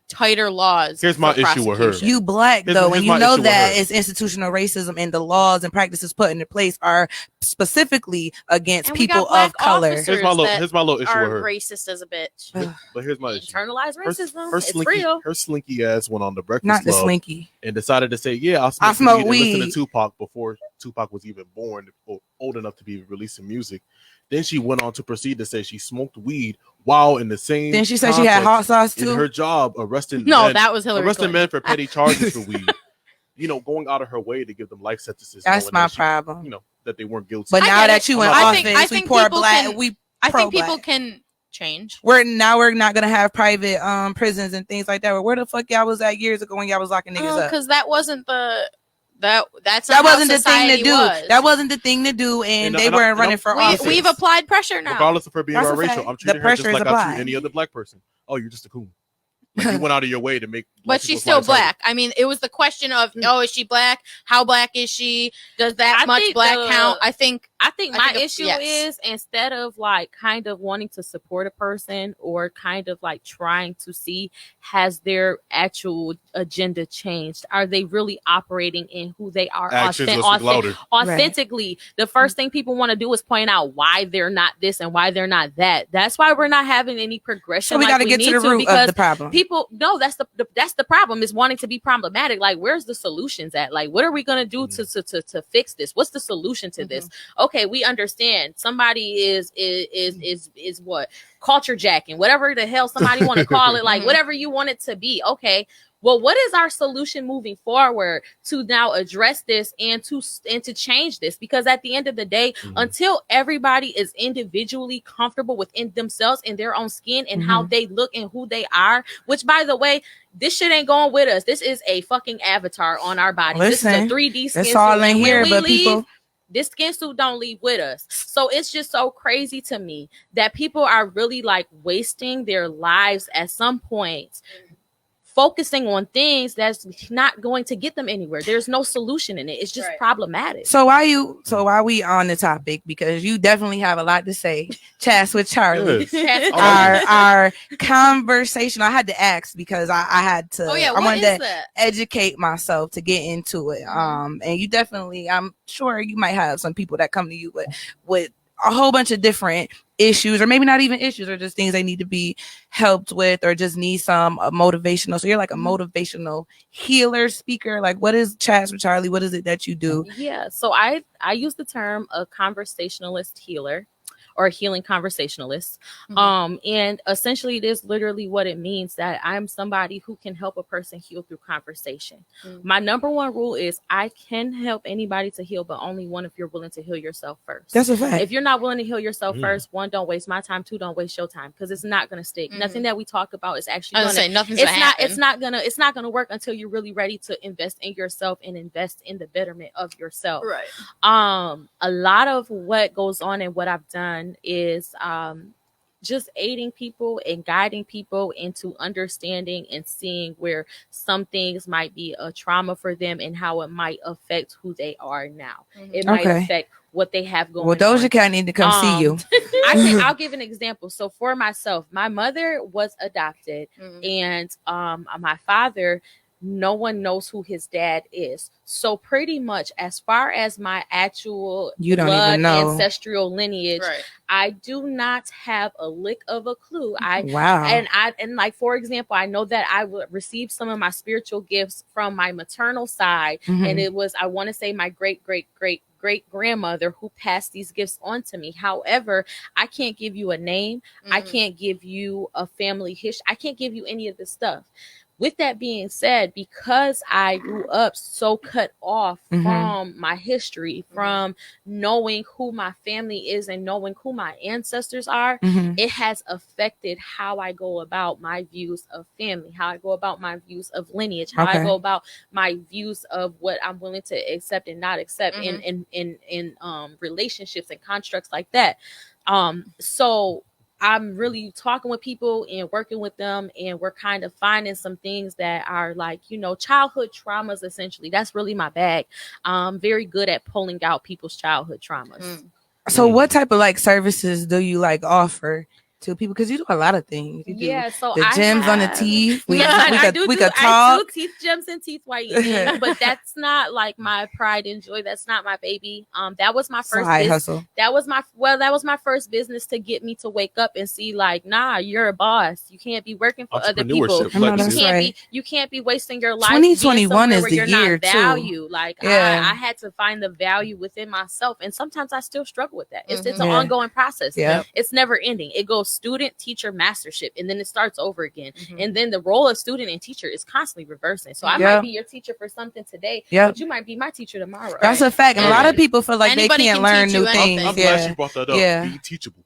tighter laws. Here's my issue with her. You black though, and you know that it's institutional racism, and the laws and practices put into place are specifically against people of color. Here's my little issue with her. Racist as a bitch. But here's my issue. Internalized racism. Her it's slinky, real. her slinky ass went on the Breakfast Not the Club slinky. and decided to say, "Yeah, I smoke weed." And listen to Tupac before Tupac was even born or old enough to be releasing music. Then she went on to proceed to say she smoked weed while in the same. Then she said she had hot sauce too. In her job, arresting that was Hillary arresting Clinton. men for petty charges for weed. You know, going out of her way to give them life sentences. That's my problem. You know that they weren't guilty. But now that you in office, we poor black. I think people can change. We're not gonna have private prisons and things like that. Where the fuck y'all was at years ago when y'all was locking niggas up? Because that wasn't that wasn't the thing to do. That wasn't the thing to do, and they weren't running for office. We've applied pressure now. Regardless of her being biracial, I'm treating her just like I treat any other black person. Oh, you're just a coon. Like you went out of your way to make. But she's still black. I mean, it was the question of, is she black? How black is she? Does that much black count? I think my issue is, instead of like kind of wanting to support a person or kind of like trying to see, has their actual agenda changed? Are they really operating in who they are authentically? Right. The first thing people want to do is point out why they're not this and why they're not that. That's why we're not having any progression. So we got to get to the root of the problem. That's the problem, is wanting to be problematic. Like, where's the solutions at? Like, what are we going to do to fix this? What's the solution to this? Okay, we understand somebody is what, culture jacking, whatever the hell somebody want to call it, like whatever you want it to be. Okay, well, what is our solution moving forward to now address this and to change this? Because at the end of the day, until everybody is individually comfortable within themselves and their own skin and how they look and who they are, which, by the way, this shit ain't going with us. This is a fucking avatar on our body. Listen, this is a 3D skin. It's all in here, but people. This skin suit don't leave with us. So it's just so crazy to me that people are really like wasting their lives at some point focusing on things that's not going to get them anywhere. There's no solution in it. It's just problematic. So while we on the topic, because you definitely have a lot to say, Chats with Charlie. Yes. Our conversation, I had to ask because I had to. I wanted to educate myself to get into it. And you definitely, I'm sure you might have some people that come to you with a whole bunch of different issues, or maybe not even issues, or just things they need to be helped with, or just need some motivational. So you're like a motivational healer, speaker. Like, what is Chats with Charlie? What is it that you do? Yeah, so I use the term a conversationalist healer, or a healing conversationalist. And essentially it is literally what it means, that I'm somebody who can help a person heal through conversation. My number one rule is I can help anybody to heal, but only one if you're willing to heal yourself first. That's a fact. If you're not willing to heal yourself first, one, don't waste my time. Two, don't waste your time, because it's not going to stick. Nothing that we talk about is actually it's not gonna work until you're really ready to invest in yourself and invest in the betterment of yourself. Right. A lot of what goes on and what I've done is just aiding people and guiding people into understanding and seeing where some things might be a trauma for them and how it might affect who they are now. It might affect what they have going on. Well, Doja Cat need to come see you. I'll give an example. So for myself, my mother was adopted, and my father, no one knows who his dad is. So pretty much, as far as my actual blood ancestral lineage, I do not have a lick of a clue. And like, for example, I know that I would receive some of my spiritual gifts from my maternal side, and it was, I want to say, my great grandmother who passed these gifts on to me. However, I can't give you a name. I can't give you a family history. I can't give you any of this stuff. With that being said, because I grew up so cut off from my history, from knowing who my family is and knowing who my ancestors are, it has affected how I go about my views of family, how I go about my views of lineage, how I go about my views of what I'm willing to accept and not accept in relationships and constructs like that. So I'm really talking with people and working with them, and we're kind of finding some things that are like, childhood traumas, essentially. That's really my bag. I'm very good at pulling out people's childhood traumas. So what type of like services do you like offer to people? Because you do a lot of things. You do So the gyms on the teeth. We could I talk. do teeth gems and teeth whitening, but that's not like my pride and joy. That's not my baby. That was my first hustle. That was my first business to get me to wake up and see like, nah, you're a boss. You can't be working for other people. You can't be wasting your life. 2021 is the year too. Like I had to find the value within myself, and sometimes I still struggle with that. It's an ongoing process. It's never ending. It goes student, teacher, mastership, and then it starts over again. And then the role of student and teacher is constantly reversing. So I might be your teacher for something today, but you might be my teacher tomorrow. That's a fact. And a lot of people feel like they can't learn new things. I'm glad you brought that up. Being teachable.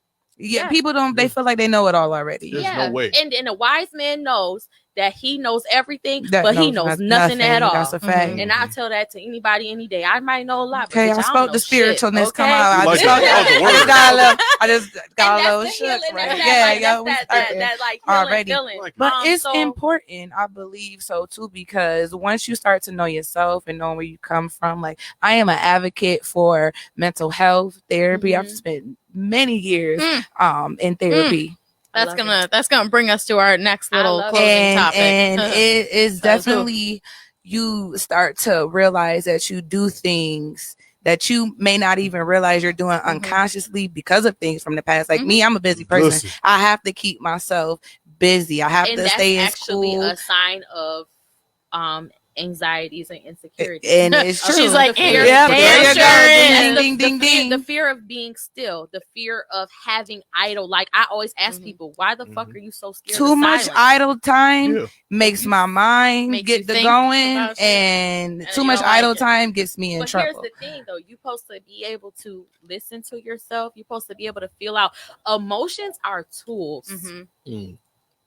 People don't. They feel like they know it all already. There's no way. And a wise man knows that he knows everything, but he knows nothing at all. That's a fact. And I tell that to anybody any day. I might know a lot. Okay, I spoke the spiritualness come out. I just got a little shook. That like already. Feeling. But it's important, I believe so too, because once you start to know yourself and know where you come from, like I am an advocate for mental health therapy. I've spent many years in therapy. That's gonna bring us to our next little closing topic. And it is definitely you start to realize that you do things that you may not even realize you're doing unconsciously because of things from the past. Like me, I'm a busy person. I have to keep myself busy. I have to stay in school. A sign of anxieties and insecurities. And it's true. She's like, ding, ding, ding. The fear of being still, the fear of having idle. Like I always ask people, why the fuck are you so scared? Too much idle time makes my mind get to going, and too much idle time gets me in trouble. Here's the thing, though: you're supposed to be able to listen to yourself. You're supposed to be able to feel out. Emotions are tools.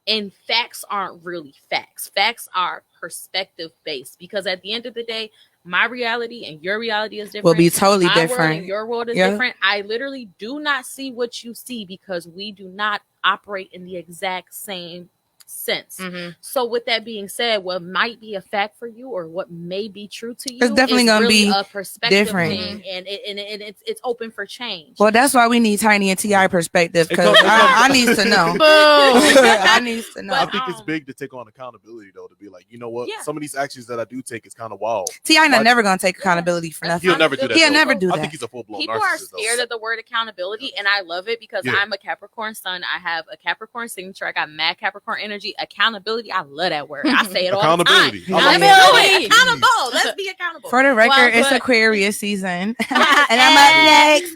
And facts aren't really facts. Facts are perspective based, because at the end of the day, my reality and your reality is different. Will be totally my different. World and your world is different. I literally do not see what you see because we do not operate in the exact same sense. So with that being said, what might be a fact for you or what may be true to you, it's definitely gonna really be a perspective different thing, and it's open for change. Well, that's why we need Tiny and Ti perspective, because I need to know. I need to know. I think it's big to take on accountability, though, to be like, you know what, some of these actions that I do take is kind of wild. Ti never gonna take accountability for nothing. He'll never do that. He'll never do that. I think he's a full blown narcissist. People are scared of the word accountability, and I love it because I'm a Capricorn sun. I have a Capricorn signature. I got mad Capricorn energy. Accountability, I love that word. I say it all the time. Accountability. Accountable. Let's be accountable. For the record, it's Aquarius season. And I'm up next.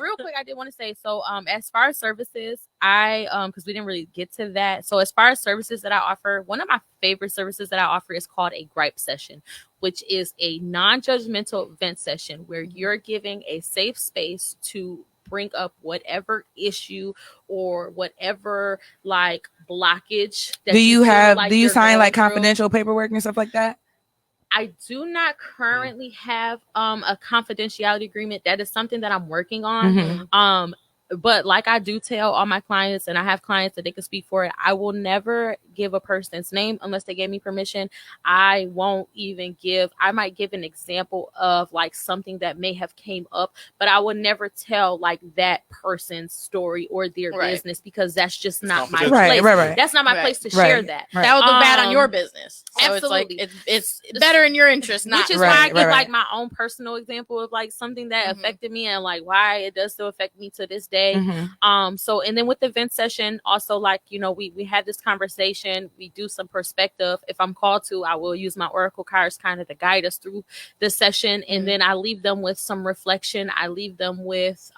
Real quick, I did want to say, so as far as services, I because we didn't really get to that. So as far as services that I offer, one of my favorite services that I offer is called a gripe session, which is a non-judgmental vent session where you're giving a safe space to bring up whatever issue or whatever like blockage that do you sign like through. Confidential paperwork and stuff like that? I do not currently have a confidentiality agreement. That is something that I'm working on. But like I do tell all my clients, and I have clients that they can speak for it, I will never give a person's name unless they gave me permission. I won't even I might give an example of like something that may have came up, but I will never tell like that person's story or their business, because that's just not my place. That's not my place to share that. That would look bad on your business. So absolutely. It's better in your interest, which is why I give like my own personal example of like something that affected me and like why it does still affect me to this day. So, and then with the event session, also like, you know, we had this conversation, we do some perspective. If I'm called to, I will use my oracle cards kind of to guide us through the session. And then I leave them with some reflection. I leave them with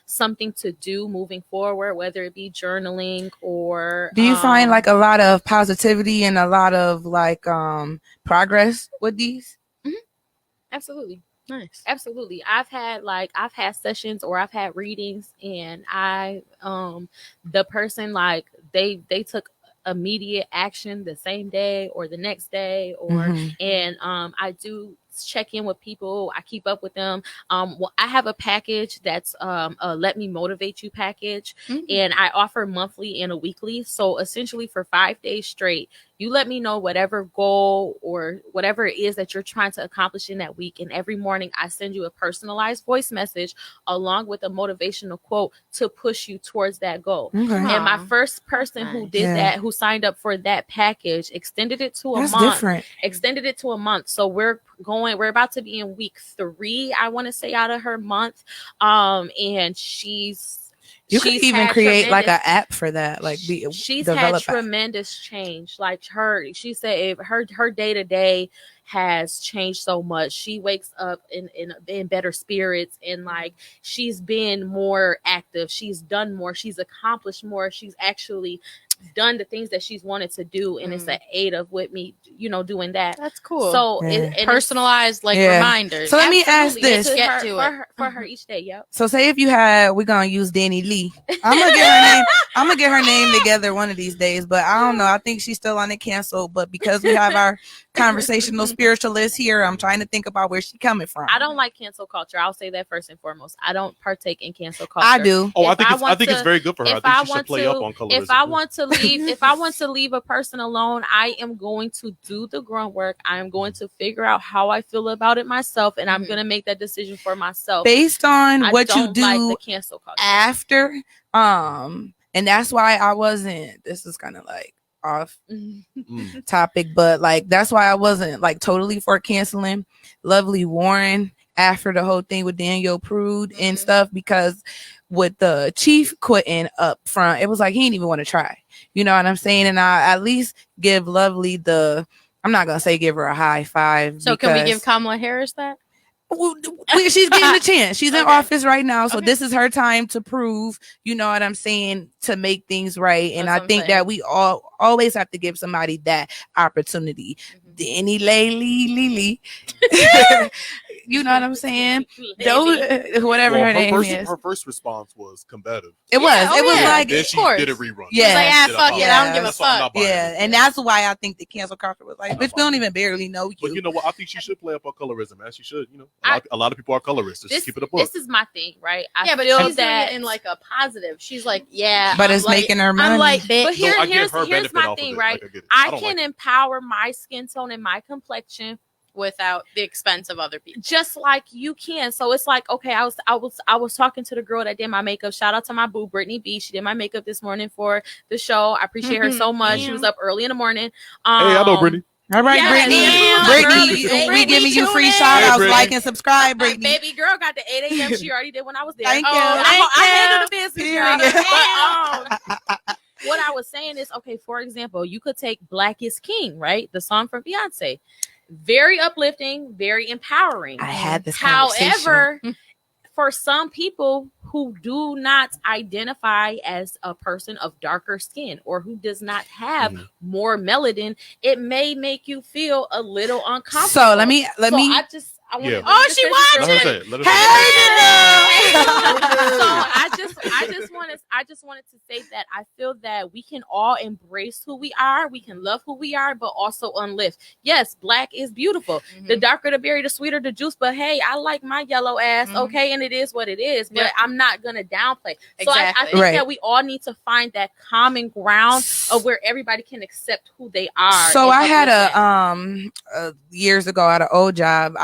something to do moving forward, whether it be journaling or do you find like a lot of positivity and a lot of like progress with these? Absolutely. Nice. Absolutely. I've had sessions or I've had readings, and the person like they took immediate action the same day or the next day, or and I do check in with people. I keep up with them. Well, I have a package that's a Let Me Motivate You package, and I offer monthly and a weekly. So essentially for 5 days straight, You let me know whatever goal or whatever it is that you're trying to accomplish in that week. And every morning I send you a personalized voice message along with a motivational quote to push you towards that goal. Okay. And my first person who did that, who signed up for that package, extended it to a month. Extended it to a month. So we're about to be in week 3, I want to say, out of her month. And you could even create like an app for that. Like she's had tremendous change. Like she said her day to day has changed so much. She wakes up in better spirits, and like she's been more active. She's done more. She's accomplished more. She's actually done the things that she's wanted to do, and it's an aid of with me, doing that. That's cool. So personalized reminders. So let me ask this for her each day. Yep. So say if we're gonna use DaniLeigh. I'm gonna get her name together one of these days, but I don't know. I think she's still on the cancel, but because we have our conversational spiritualist here, I'm trying to think about where she's coming from. I don't like cancel culture. I'll say that first and foremost. I don't partake in cancel culture. I do. I think it's very good for her. I think she should play up on colorism. If I want to leave a person alone, I am going to do the grunt work. I am going to figure out how I feel about it myself, and I'm going to make that decision for myself based on what you do like the cancel culture after. And that's why I wasn't. This is kind of like off topic, but like that's why I wasn't like totally for canceling Lovely Warren after the whole thing with Daniel Prude and stuff, because with the chief quitting up front, it was like he didn't even want to try. You know what I'm saying? And I at least give Lovely I'm not gonna say give her a high five. So can we give Kamala Harris that? She's getting a chance. She's in office right now, so this is her time to prove, you know what I'm saying, to make things right. And I think that we always have to give somebody that opportunity. DaniLeigh, you know what I'm saying? Whatever her name is. Her first response was combative. It was like, then she did a rerun. Yeah, fuck it, I don't give a fuck. Yeah, and that's why I think the cancel culture was like, bitch, we don't even barely know you. But you know what? I think she should play up on colorism, as she should. You know, a lot of people are colorists. Just keep it a book. This is my thing, right? But she's doing it in like a positive. She's like, but it's making her money. I'm like, but here's my thing, right? I can empower my skin tone and my complexion without the expense of other people, just like you can. So it's like, okay, I was talking to the girl that did my makeup. Shout out to my boo Brittany B. She did my makeup this morning for the show. I appreciate her so much. She was up early in the morning. Hey, I know Brittany. All right, Brittany, we giving you free shout outs, like and subscribe, Brittany. Baby girl got the 8 a.m. She already did when I was there. Thank you. I handle the business. But what I was saying is, okay, for example, you could take Black is King, right? The song from Beyonce. Very uplifting, very empowering. I had this conversation. However, for some people who do not identify as a person of darker skin or who does not have more melanin, it may make you feel a little uncomfortable. So let me. I want she watching. I just wanted to say that I feel that we can all embrace who we are. We can love who we are, but also unlift. Yes, Black is beautiful. The darker the berry, the sweeter the juice. But hey, I like my yellow ass. Okay, and it is what it is. But I'm not gonna downplay. So I think that we all need to find that common ground of where everybody can accept who they are. So I had years ago at an old job.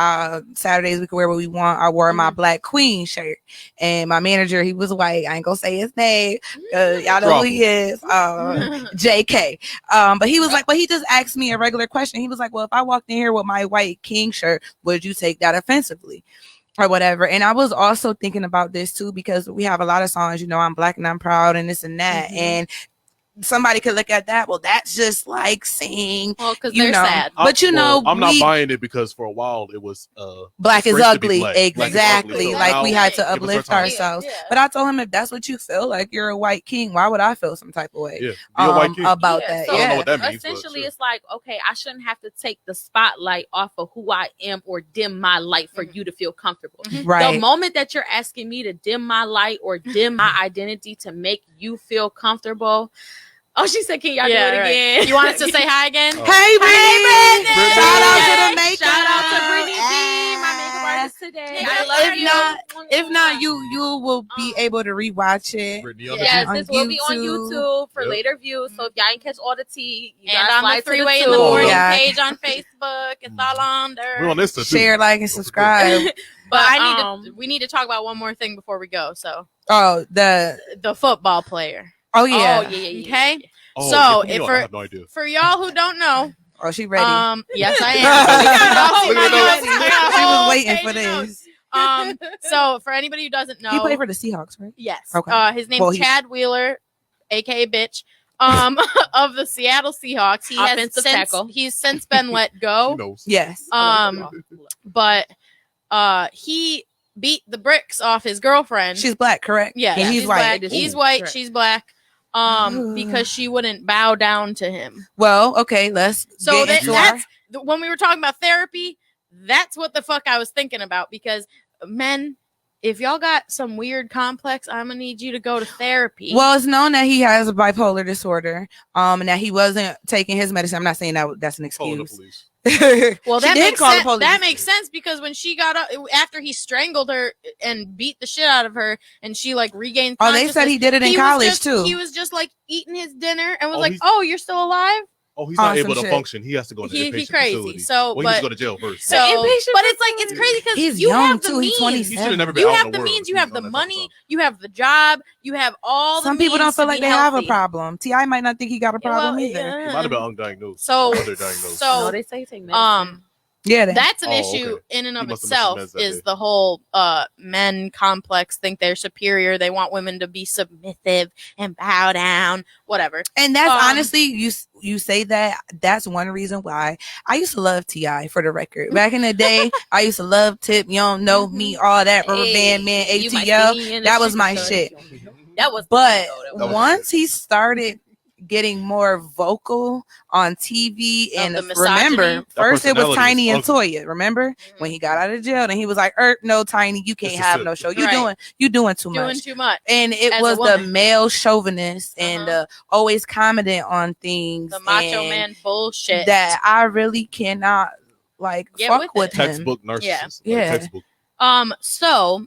Saturdays we could wear what we want. I wore my Black Queen shirt, and my manager, he was white. I ain't gonna say his name. Y'all know who he is. JK. But he was like, but he just asked me a regular question. He was like, well, if I walked in here with my white King shirt, would you take that offensively? Or whatever. And I was also thinking about this too, because we have a lot of songs, you know, I'm Black and I'm proud and this and that. And somebody could look at that. Well, that's just like saying, because they're sad. But I'm not buying it, because for a while it was Black is ugly. Exactly. Black is ugly. Like we had to uplift ourselves. But I told him, if that's what you feel, like you're a white king, why would I feel some type of way about that? So I don't know what that means. Essentially, it's like, okay, I shouldn't have to take the spotlight off of who I am or dim my light for you to feel comfortable. Right. The moment that you're asking me to dim my light or dim my identity to make you feel comfortable. Oh, she said, can y'all do it again? You want us to say hi again? Hey, Brittany. Shout out to the makeup. Shout out to Brittany D, my makeup artist. this today. I love if not, you will be able to rewatch it. Yes, on this will be on YouTube. YouTube for later views. So if y'all ain't catch all the tea, you And gotta on slide the through Threeway the in the tube. morning Yeah. page on Facebook. It's all on there. We're on Insta too. Share, like, and subscribe. But we need to talk about one more thing before we go. So the football player. yeah. Okay. Oh, So I have no idea. for y'all who don't know, She ready. yes, I am. She was waiting for this. So for anybody who doesn't know, He played for the Seahawks, right? yes. Okay. His name's Chad Wheeler, aka bitch. Of the Seattle Seahawks. He's since been let go. Yes. But he beat the bricks off his girlfriend. She's black, correct? Yeah. And he's white. Black. He's white. Correct. She's black. Because she wouldn't bow down to him. Well, okay, let's So get into that's when we were talking about therapy. That's what the fuck I was thinking about, because men, if y'all got some weird complex, I'm gonna need you to go to therapy. Well, it's known that he has a bipolar disorder, and that he wasn't taking his medicine. I'm not saying that's an excuse. Well, She that did makes call the sense. police. That makes sense, because when she got up after he strangled her and beat the shit out of her, and she like regained. Oh, they said he did it in college too. He was just like eating his dinner and was Oh, like, "Oh, you're still alive." Oh, he's not Awesome able to shit. function. He has to go to the He inpatient crazy. facility. So, well, he but has to go to jail first. so, inpatient but it's like it's crazy because He's you young have the too. He's means. 27. He should have never been You out have in the the means. world. You have the money. You have the job. You have all the Some people don't means feel to like be they have a healthy. problem. Ti might not think he got a problem either. He might have been undiagnosed. So, or underdiagnosed. No, they say take medicine. Yeah, that's an Oh, issue okay. in and of He must have itself. missed the meds that Is day. the whole men complex, think they're superior. They want women to be submissive and bow down, whatever. and that's honestly, you say that. That's one reason why I used to love Ti. For the record, back in the day, I used to love Tip. You don't know me, all that rubber band man, You might ATL. see me in the That was chicken my shop. shit. That was, But That was once he started getting more vocal on TV, and the misogyny. remember, first it was personality Tiny is and Toya. Remember when he got out of jail and he was like, no, Tiny, you can't This is have it. no show. You Right. doing too Doing much. too much. And it as a was the woman. male chauvinist and always commenting on things. The macho and man bullshit. that I really cannot like Get fuck with with him. Textbook narcissist. Yeah. Textbook. So,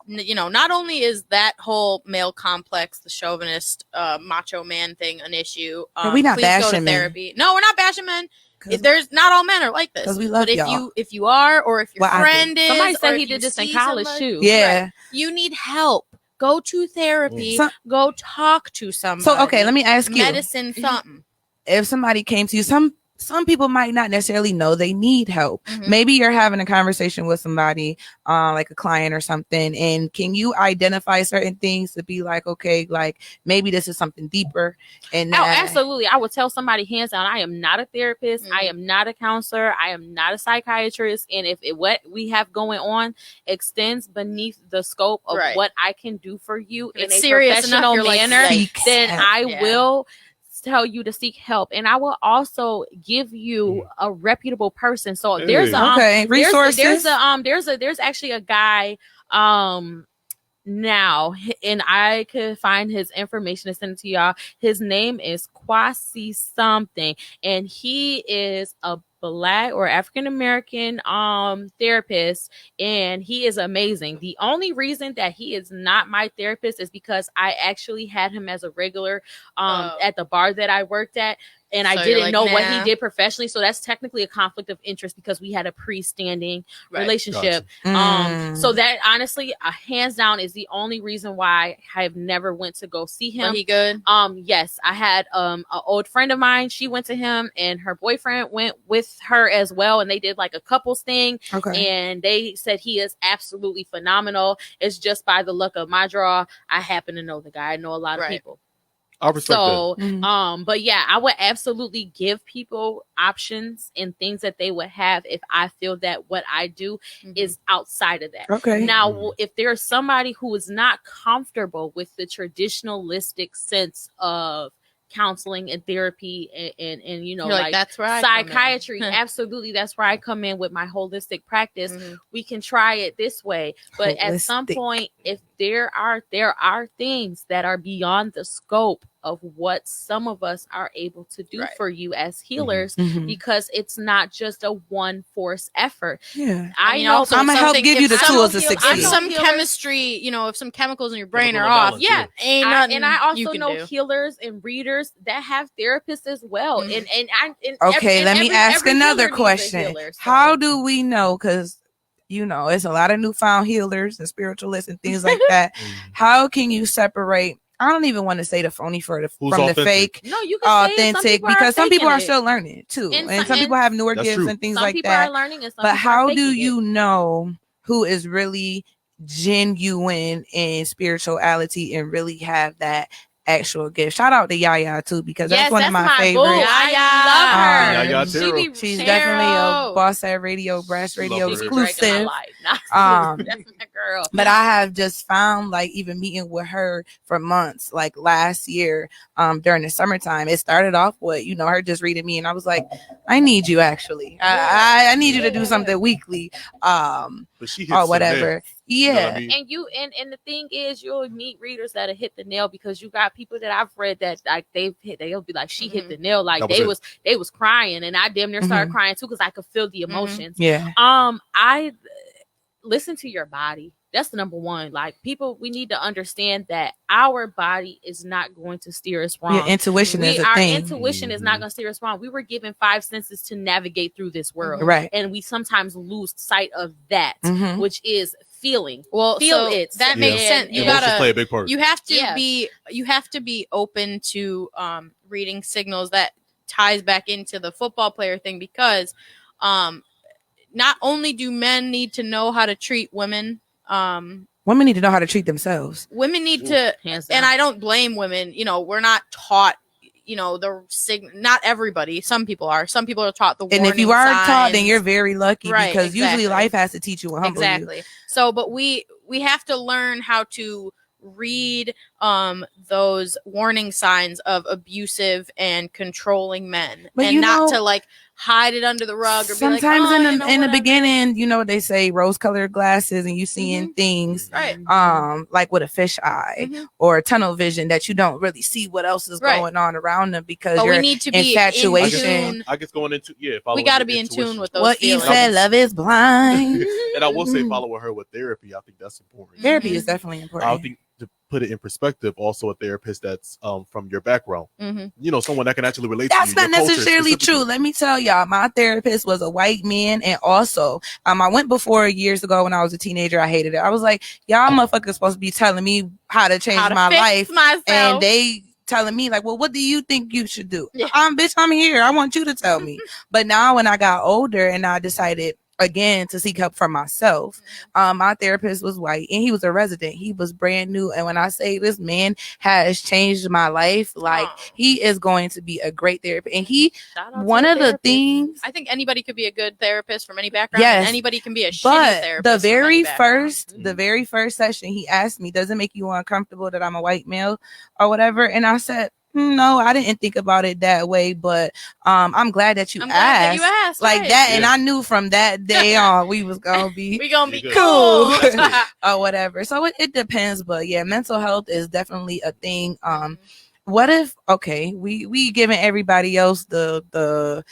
not only is that whole male complex, the chauvinist, macho man thing, an issue. And we not please go to bashing men. therapy. No, we're not bashing men. 'Cause- There's not all men are like this. 'Cause we love but y'all. if you are, or if your Well, I friend is, somebody or said if he you did this in see college somebody- too. Yeah. Right, you need help. Go to therapy. Go talk to somebody. So okay, let me ask you. Medicine something. If somebody came to you, some people might not necessarily know they need help. Mhm. Maybe you're having a conversation with somebody, like a client or something, and can you identify certain things to be like, okay, like maybe this is something deeper? And Oh, absolutely. I would tell somebody hands down, I am not a therapist. Mhm. I am not a counselor. I am not a psychiatrist. And if what we have going on extends beneath the scope of Right. what I can do for you If in it's a serious enough, professional you're like, manner, Seek then help. I Yeah. will tell you to seek help, and I will also give you a reputable person. So Hey. there's Okay, resources. there's actually a guy now, and I could find his information and send it to y'all. His name is Kwasi something, and he is a Black or African American therapist, and he is amazing. The only reason that he is not my therapist is because I actually had him as a regular at the bar that I worked at, and I So you're didn't like, know what nah. he did professionally, so that's technically a conflict of interest because we had a pre-standing Right. relationship. Mm. So that honestly, hands down, is the only reason why I've never went to go see him. But he good? Yes, I had an old friend of mine. She went to him, and her boyfriend went with her as well, and they did like a couples thing. Okay. And they said he is absolutely phenomenal. It's just by the luck of my draw, I happen to know the guy. I know a lot of Right. people. I respect So, Mhm. but yeah, I would absolutely give people options and things that they would have if I feel that what I do Mhm. is outside of that. Okay. Now, if there's somebody who is not comfortable with the traditionalistic sense of counseling and therapy and you know, You're like, that's where I come in. psychiatry, absolutely, that's where I come in with my holistic practice. Mhm. We can try it this way, but at some Holistic. point, if there are things that are beyond the scope of what some of us are able to do for you as healers, because it's not just a one force effort. Yeah, I know. I'm gonna help give you the tools to succeed. If some chemistry, if some chemicals in your brain are off, I also know healers and readers that have therapists as well. And let me ask another question. Healer, so. How do we know? Because it's a lot of newfound healers and spiritualists and things like that. How can you separate? I don't even want to say the phony from the fake. No, you can authentic, because some people are still learning too, and some people have newer gifts and things like that. Some people are learning, and some but how do you know who is really genuine in spirituality and really have that actual gift? Shout out to Yaya too, because that's one of my favorites. I love her. She's definitely a Boss at Radio, Brass Radio exclusive. But I have just found, like, even meeting with her for months, like last year, during the summertime, it started off with her just reading me, and I was like, I need you actually. I need you to do something weekly, but she or whatever. Yeah, and the thing is, you'll meet readers that'll hit the nail, because you got people that I've read that like they'll be like, she hit the nail, like they was crying, and I damn near started crying too, because I could feel the emotions. Yeah. I listen to your body. That's the number one. Like, people, we need to understand that our body is not going to steer us wrong. Your intuition is a thing. Our intuition is not going to steer us wrong. We were given 5 senses to navigate through this world, right? And we sometimes lose sight of that, which is feeling. Well, that makes sense. You gotta play a big part. You have to be open to reading signals. That ties back into the football player thing, because not only do men need to know how to treat women, women need to know how to treat themselves. Women need to, and I don't blame women. We're not taught, not everybody. Some people are. Some people are taught the warning signs. And if you are taught, then you're very lucky, because usually life has to teach you and humble you. So, but we have to learn how to read those warning signs of abusive and controlling men, but and not to like hide it under the rug, or sometimes be like, in the beginning, they say rose-colored glasses, and you seeing things like with a fish eye or tunnel vision, that you don't really see what else is going on around them, because we need to be infatuation. I guess going into we got to be in tune with those what feelings. You said, love is blind. And I will say, following her with therapy, I think that's important. Therapy is definitely important. I think, to put it in perspective, also a therapist that's from your background, someone that can actually relate to you. That's not necessarily true. Let me tell y'all, my therapist was a white man, and also I went before years ago when I was a teenager. I hated it. I was like, y'all motherfuckers supposed to be telling me how to change my life, and they telling me like, well, what do you think you should do? Bitch, I'm here. I want you to tell me. But now when I got older and I decided again to seek help for myself, my therapist was white, and he was a resident. He was brand new, and when I say this man has changed my life, like he is going to be a great therapist. And he, one of the things, I think anybody could be a good therapist from any background. Yes, and anybody can be a shitty therapist. The very first session, he asked me, "Does it make you uncomfortable that I'm a white male or whatever?" And I said, no, I didn't think about it that way, but I'm glad that you asked like that. And I knew from that day on we was gonna be cool or whatever. So it depends, but yeah, mental health is definitely a thing. What if we giving everybody else the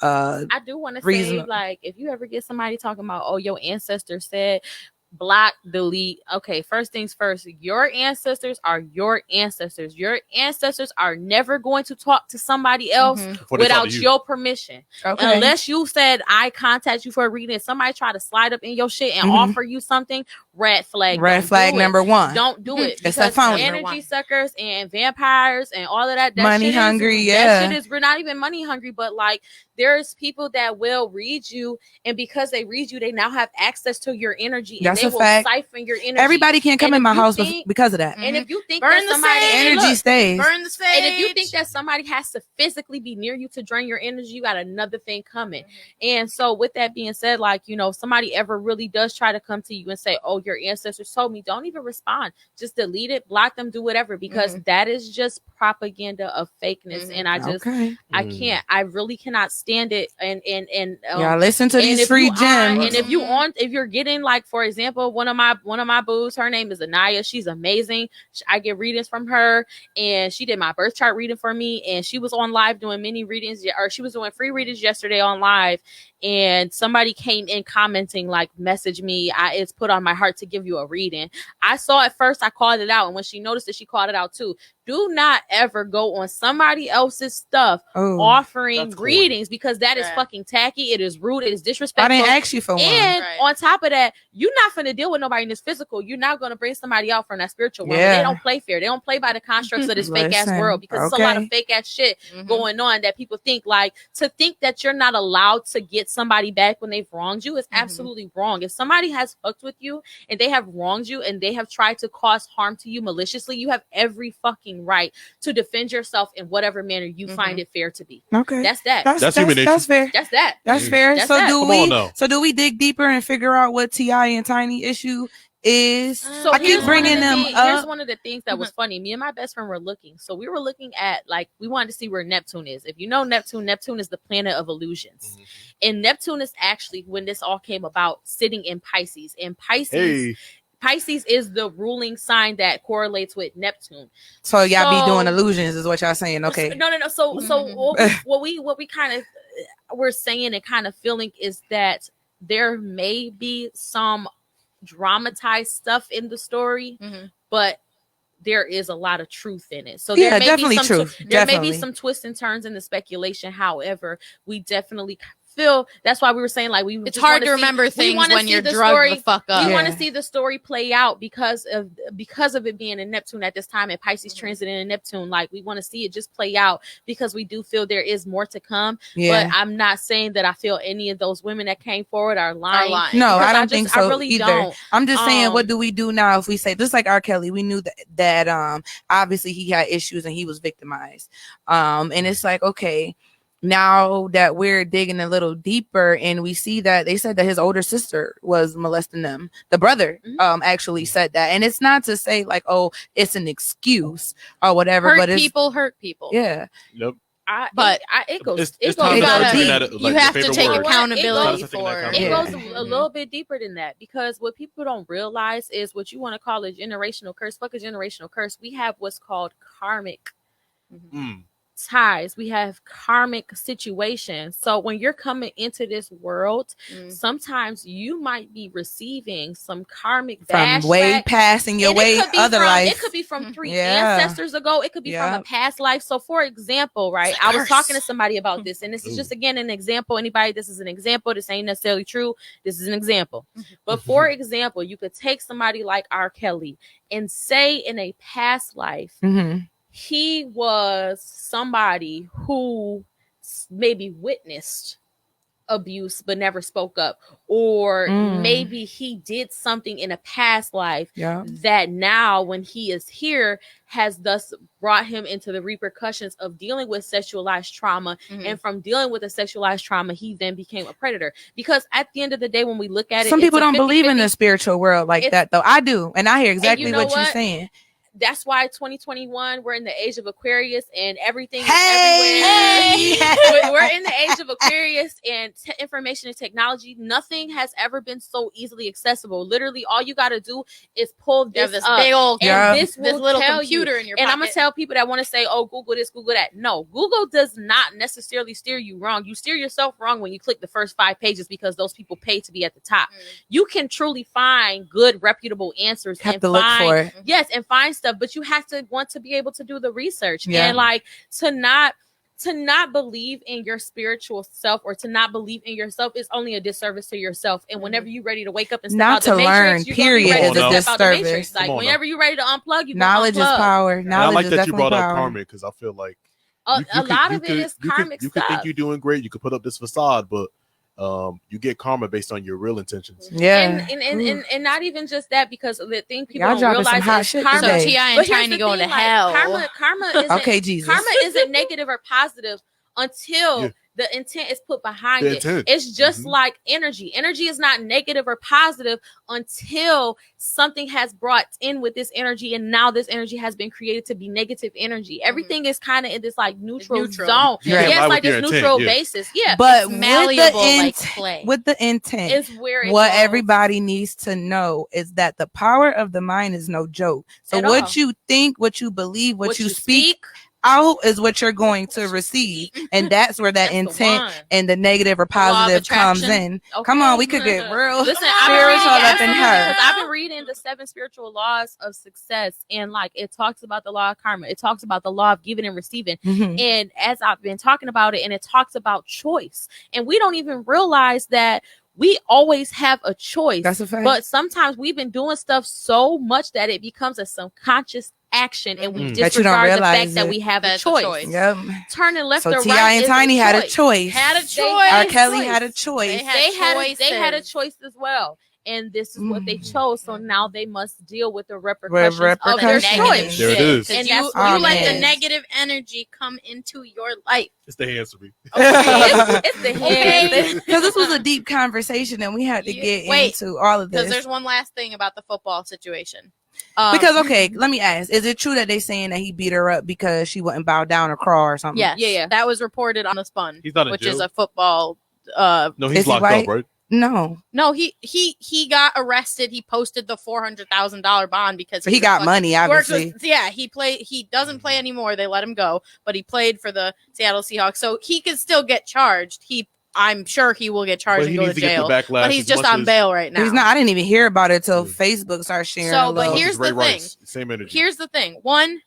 I do want to say, like, if you ever get somebody talking about, your ancestors said, block, delete. Okay, first things first, your ancestors are your ancestors. Your ancestors are never going to talk to somebody else without your permission. Unless you said, I contact you for a reading, somebody try to slide up in your shit and offer you something, red flag number one. Don't do it. It's that phone. Energy suckers and vampires and all of that money hungry, that shit is, we're not even money hungry, but like, there's people that will read you, and because they read you, they now have access to your energy, and they will siphon your energy. Everybody can't come in my house because of that. And if you think that somebody energy stays, burn the stage. And if you think that somebody has to physically be near you to drain your energy, you got another thing coming. And so with that being said, like, if somebody ever really does try to come to you and say, your ancestors told me. Don't even respond. Just delete it, block them, do whatever, because that is just propaganda of fakeness. And I just, I can't, I really cannot stand it. And yeah, listen to these free gems. And if you're getting, like, for example, one of my boos, her name is Anaya. She's amazing. I get readings from her, and she did my birth chart reading for me, and she was on live doing mini readings, or she was doing free readings yesterday on live, and somebody came in commenting, like, message me, it's put on my heart to give you a reading. I saw it first, I called it out, and when she noticed it, she called it out too. Do not ever go on somebody else's stuff offering readings, because that is fucking tacky. It is rude. It is disrespectful. I didn't ask you for one. And on top of that, you're not going to deal with nobody in this physical. You're not going to bring somebody out from that spiritual world. They don't play fair. They don't play by the constructs of this fake ass world, because it's a lot of fake ass shit going on that people think, like, to think that you're not allowed to get somebody back when they've wronged you is absolutely wrong. If somebody has fucked with you and they have wronged you and they have tried to cause harm to you maliciously, you have every fucking right to defend yourself in whatever manner you find it fair to be. Okay, that's that. That's human nature. That's fair. That's that. That's fair. That's so that. do we dig deeper and figure out what T.I. and Tiny issue is? So I keep bringing them up. Here's one of the things that was funny. Me and my best friend were looking. So we were looking at, like, we wanted to see where Neptune is. If you know Neptune is the planet of illusions. And Neptune is actually, when this all came about, sitting in Pisces. And Pisces is the ruling sign that correlates with Neptune. So y'all be doing illusions is what y'all saying. Okay. No. So what we kind of we're saying and kind of feeling is that there may be some dramatized stuff in the story, but there is a lot of truth in it. So there may be some truth. There may be some twists and turns in the speculation. However, we definitely feel that's why we were saying, like, it's hard to remember things when you're drugged the fuck up. We want to see the story play out because of it being in Neptune at this time, and Pisces transiting in Neptune. Like, we want to see it just play out because we do feel there is more to come. But I'm not saying that I feel any of those women that came forward are lying. No, I don't think so. I really either. don't. I'm just saying, what do we do now if we say, just like R. Kelly, we knew that obviously he had issues and he was victimized. And it's like, okay, now that we're digging a little deeper and we see that they said that his older sister was molesting them, the brother actually said that. And it's not to say, like, oh, it's an excuse or whatever, but hurt people. Yeah. Nope. It goes. You have to take accountability for it. It goes a little bit deeper than that, because what people don't realize is what you want to call a generational curse. Fuck a generational curse. We have what's called karmic ties. We have karmic situations. So when you're coming into this world, sometimes you might be receiving some karmic from way past in your way other life. It could be from 3 ancestors ago. It could be from a past life. So for example, right, I was talking to somebody about this, and this is just, again, an example. Anybody, this is an example. This ain't necessarily true. This is an example. But for example, you could take somebody like R. Kelly and say in a past life, he was somebody who maybe witnessed abuse but never spoke up, or maybe he did something in a past life that now when he is here has thus brought him into the repercussions of dealing with sexualized trauma, and from dealing with a sexualized trauma he then became a predator. Because at the end of the day, when we look at it, some people don't believe in the spiritual world like that, though. I do, and I hear exactly what you're saying. That's why 2021, we're in the age of Aquarius, and everything is everywhere. We're in the age of Aquarius, and information and technology, nothing has ever been so easily accessible. Literally, all you got to do is pull this up, big old, and this little computer in your pocket. And I'm going to tell people that want to say, oh, Google this, Google that. No, Google does not necessarily steer you wrong. You steer yourself wrong when you click the first 5 pages, because those people pay to be at the top. You can truly find good, reputable answers and look for it. Yes, and find stuff, but you have to want to be able to do the research, and like to not believe in your spiritual self, or to not believe in yourself, is only a disservice to yourself. And whenever you're ready to wake up and step out the matrix, period, is a disservice. Like whenever you're ready to unplug, you knowledge is power. Knowledge, I like that you brought up karmic, because I feel like a lot of it is karmic stuff. You could think you're doing great. You could put up this facade, but you get karma based on your real intentions. And not even just that, because the thing people don't realize is karma. So T.I. and Tiny going to hell. Karma isn't, okay, Jesus. Karma isn't negative or positive until The intent is put behind The it. intent. It's just like energy. Energy is not negative or positive until something has brought in with this energy, and now this energy has been created to be negative energy. Everything is kind of in this like neutral zone. Yeah, Yes, like this neutral basis. Yeah, but it's malleable like clay. With the intent, is where it what goes. everybody needs to know is that the power of the mind is no joke. So At what all. you think, what you believe, what you speak out is what you're going to receive, and that's where that intent and the negative or positive comes in. Okay. Come on, we could get real Listen, spiritual up in her. I've been reading the 7 spiritual laws of success, and like it talks about the law of karma, it talks about the law of giving and receiving, and as I've been talking about it, and it talks about choice, and we don't even realize that we always have a choice. That's a fact. But sometimes we've been doing stuff so much that it becomes a subconscious action, and we disregard the fact that we have a choice. Yep. Turning left so or T.I. right and is Tiny a had a choice. choice. R. Kelly had a choice. They had a choice as well. And this is what they chose. So now they must deal with the repercussions of their choice. There it is. And you let the negative energy come into your life. It's the hands for me. It's the hands. Because this was a deep conversation and we had to get into all of this. Because there's one last thing about the football situation. Because okay, let me ask: is it true that they saying that he beat her up because she wouldn't bow down or crawl or something? Yes. Yeah. That was reported on the Spun, He's not in which jail? is a football. No, he's locked up, right? No, he got arrested. He posted the $400,000 bond because he got money. Obviously, he doesn't play anymore. They let him go, but he played for the Seattle Seahawks, so he can still get charged. I'm sure he will get charged and go to jail. But he's just on bail right now. He's not. I didn't even hear about it till Facebook started sharing. So, but here's the thing. Same energy. Here's the thing. One,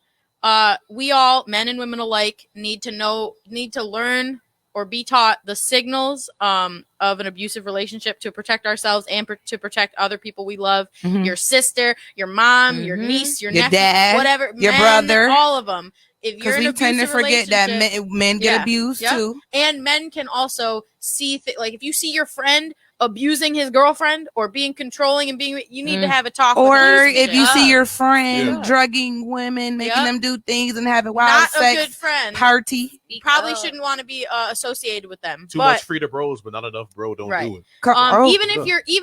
we all, men and women alike, need to learn or be taught the signals of an abusive relationship to protect ourselves and to protect other people we love. Your sister, your mom, your niece, your nephew, dad, whatever, your brother, all of them. Because we tend to forget that men get abused too, and men can also see like if you see your friend abusing his girlfriend or being controlling and you need to have a talk. Or with if you see your friend drugging women, making them do things and having wild not sex, a good friend party. You probably shouldn't want to be associated with them. Too much free to bros, but not enough bro. Don't do it. Even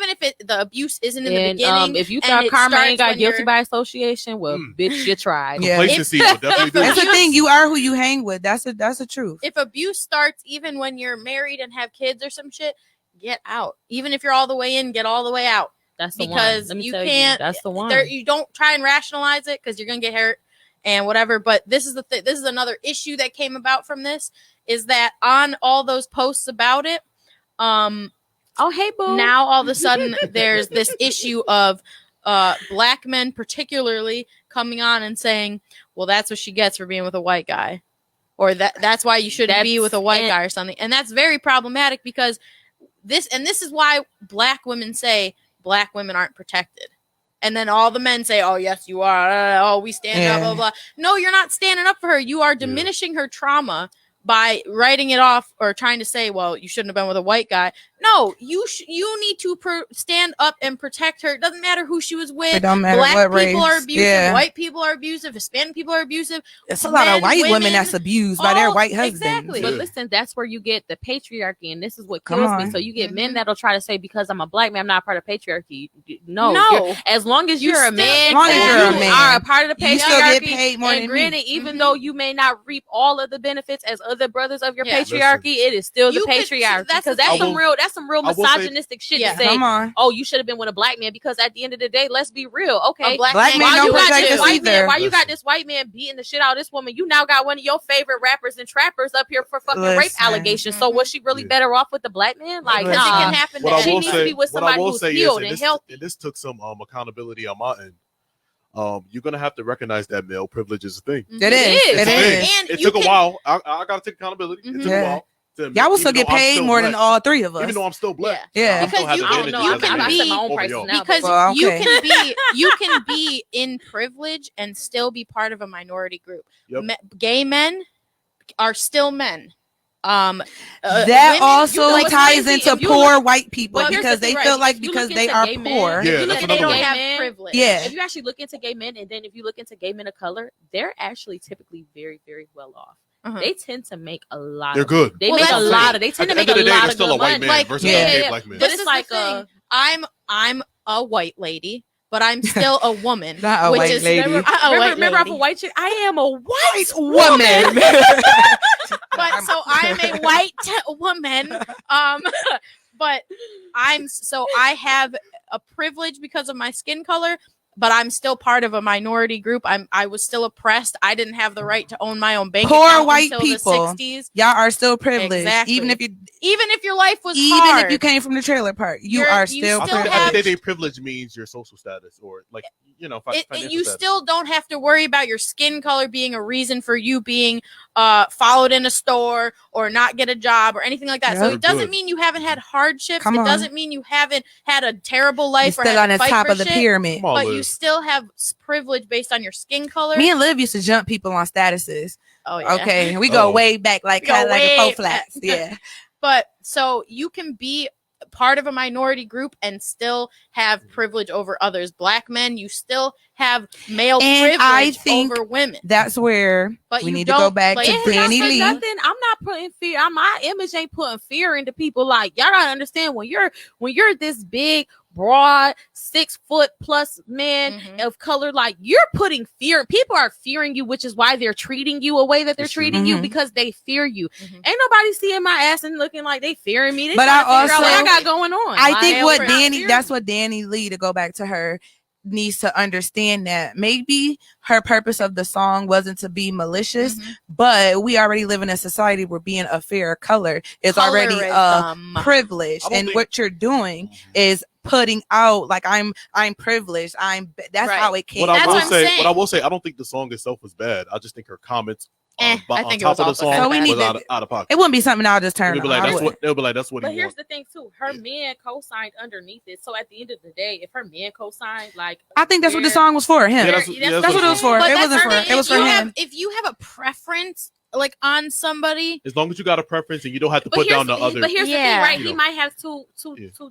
if the abuse isn't in the beginning, if you thought karma ain't got guilty by association, well, bitch, you tried. Complacency will definitely do it. That's the thing. You are who you hang with. That's the truth. If abuse starts even when you're married and have kids or some shit, get out. Even if you're all the way in, get all the way out. That's the because one. you can't. That's the one. You don't try and rationalize it because you're gonna get hurt and whatever. But this is this is another issue that came about from this is that on all those posts about it, oh hey boo. Now all of a sudden there's this issue of black men particularly coming on and saying, well, that's what she gets for being with a white guy, or that's why you shouldn't be with a white guy or something. And that's very problematic because this is why black women say black women aren't protected. And then all the men say, oh, yes, you are. Oh, we stand up, blah, blah. No, you're not standing up for her. You are diminishing her trauma by writing it off or trying to say, well, you shouldn't have been with a white guy. No, you need to stand up and protect her. It doesn't matter who she was with. It don't matter Black what people race. are abusive. White people are abusive. Hispanic people are abusive. It's a lot of white women that's abused by their white husbands. Exactly. But listen, that's where you get the patriarchy, and this is what kills me. So you get men that'll try to say, because I'm a black man, I'm not part of patriarchy. No. As long as you're a man, are a part of the patriarchy, you still get paid more than granted, even though you may not reap all of the benefits as other brothers of your patriarchy, it is still the patriarchy. Because that's some real misogynistic shit to say. Oh, you should have been with a black man, because at the end of the day, let's be real. Okay, black man don't protect us either. Why you got this white man beating the shit out of this woman? You now got one of your favorite rappers and trappers up here for fucking rape allegations. So was she really better off with the black man? Like, because it can happen. She needs to be with somebody who's healed and healthy. And this took some accountability on my end. You're gonna have to recognize that male privilege is a thing. It is. And it took a while. I gotta take accountability. It took a while. Y'all will still get paid more than all three of us, even though I'm still black. Yeah, because you can be my own prices now, because you can be in privilege and still be part of a minority group. Gay men are still men. That women, also ties into poor white people because they feel like because they are poor, they don't have privilege. Yeah, if you actually look into gay men, and then if you look into gay men of color, they're actually typically very, very well off. they tend to make a lot. They're good. They make a lot of. They tend to make a lot of good money. Like, versus a gay black man. But it's like I'm a white lady, but I'm still a woman. Not a white lady. Remember, I'm a white chick. I am a white woman. But so I'm a white woman. But I have a privilege because of my skin color, but I'm still part of a minority group. I was still oppressed. I didn't have the right to own my own bank account. Poor white until people. The 60s. Y'all are still privileged. Exactly. Even if your life was even hard. if you came from the trailer park, you are still I privileged. think at the end of the day, privilege means your social status or like, you know, financial you status. still don't have to worry about your skin color being a reason for you being followed in a store or not get a job or anything like that. So it doesn't mean you haven't had hardships. It doesn't mean you haven't had a terrible life. You're still on the top of the pyramid. But you still have privilege based on your skin color. Me and Liv used to jump people on statuses. Oh yeah. Okay, we go way back, like kind of like a faux flats. Yeah. But so you can be part of a minority group and still have privilege over others. Black men, you still have male privilege over women. That's where we need to go back to DaniLeigh. I'm not putting fear. My image ain't putting fear into people. Like, y'all gotta understand when you're this big, broad, 6 foot plus man of color, like you're putting fear. People are fearing you, which is why they're treating you a way that they're treating you, because they fear you. Ain't nobody seeing my ass and looking like they fearing me. But I also what I got going on. I think that's what DaniLeigh, to go back to her, needs to understand, that maybe her purpose of the song wasn't to be malicious, but we already live in a society where being a fair color is already a privilege, and what you're doing is putting out like I'm privileged. That's how it came. What I will say, I don't think the song itself was bad. I just think her comments I think on top of the song was out of pocket. It wouldn't be something I'll just turn on. They'll be like, that's what. But here's the thing too: her man co-signed underneath it. So at the end of the day, if her man co-signed, like, I think that's what the song was for. Him. That's what it was for. It wasn't for. It was for him. If you have a preference, like on somebody, as long as you got a preference and you don't have to put down the other. But here's the thing, right? He might have two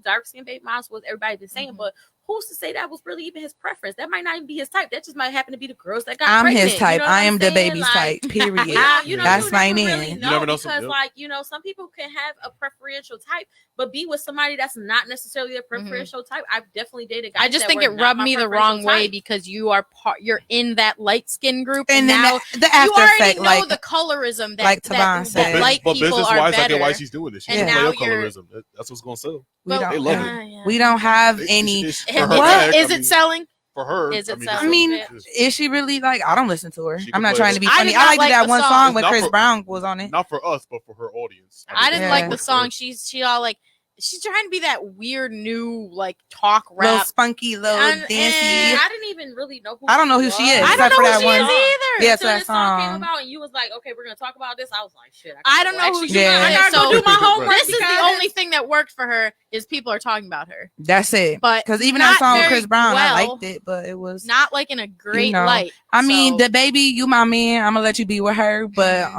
dark skin baby moms, what everybody been saying, but who's to say that was really even his preference? That might not even be his type. That just might happen to be the girls that got pregnant. His type. You know I am the baby's type. Period. That's my man. Really know, you never know, because like, you know, some people can have a preferential type, but be with somebody that's not necessarily a preferential type. I've definitely dated guys. I just think it rubbed me the wrong way because you are you're in that light skin group, and then now the after you already know the colorism that like Tavon said. That light people are better. I get why she's doing this. She's playing colorism. That's what's gonna sell. They love it. We don't have any. What is it selling? For her, is it selling? I mean, is she really like? I don't listen to her. I'm not trying to be funny. I liked that one song when Chris Brown was on it. Not for us, but for her audience. I didn't like the song. She all like. She's trying to be that weird new like talk rap, little spunky, little dancey. I didn't even really know who. I don't know who she is. I don't know who she is either. Yes, that song came about, and you was like, "Okay, we're gonna talk about this." I was like, "Shit, I don't know who she is." I gotta go do my homework. This is the only thing that worked for her is people are talking about her. That's it. But because even that song with Chris Brown, I liked it, but it was not like in a great light. I mean, the baby, you my man. I'm gonna let you be with her, but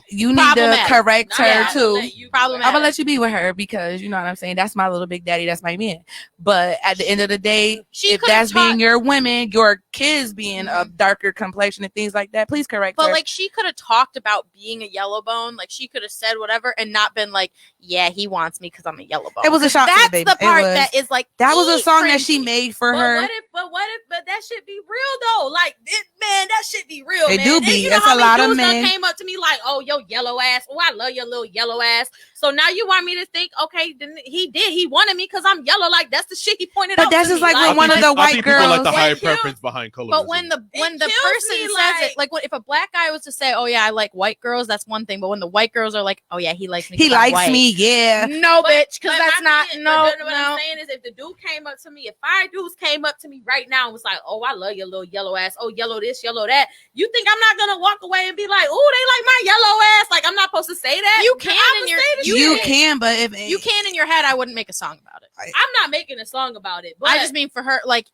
you need to correct her too. I'm gonna let you be with her because you know what I'm saying. That's my little big daddy. That's my man. But at the end of the day, if that's being your women, your kids being a darker complexion and things like that, please correct her. But like she could have talked about being a yellow bone. Like she could have said whatever and not been like, yeah, he wants me because I'm a yellow bone. It was a shock. That's to the baby. The part that is like that was a song that she made for her. But that should be real though. Like man, that should be real. It man. do be. It's a lot of men came up to me like, oh, yo, yellow ass. Oh, I love your little yellow ass. So now you want me to think, okay, then he wanted me because I'm yellow. Like that's the shit he pointed out. But that's just like when one of the white girls. People like the higher preference behind color. But when the person says it, like if a black guy was to say, oh yeah, I like white girls, that's one thing. But when the white girls are like, oh yeah, he likes me. He likes me, yeah. No, bitch, because that's not no. What I'm saying is, if the dude came up to me, if 5 dudes came up to me right now and was like, oh, I love your little yellow ass. Oh, yellow this, yellow that. You think I'm not gonna walk away and be like, oh, they like my yellow ass? Like I'm not supposed to say that. You can in your you can, but if you can in your head, I wouldn't make a song about it. I'm not making a song about it. But I just mean for her, like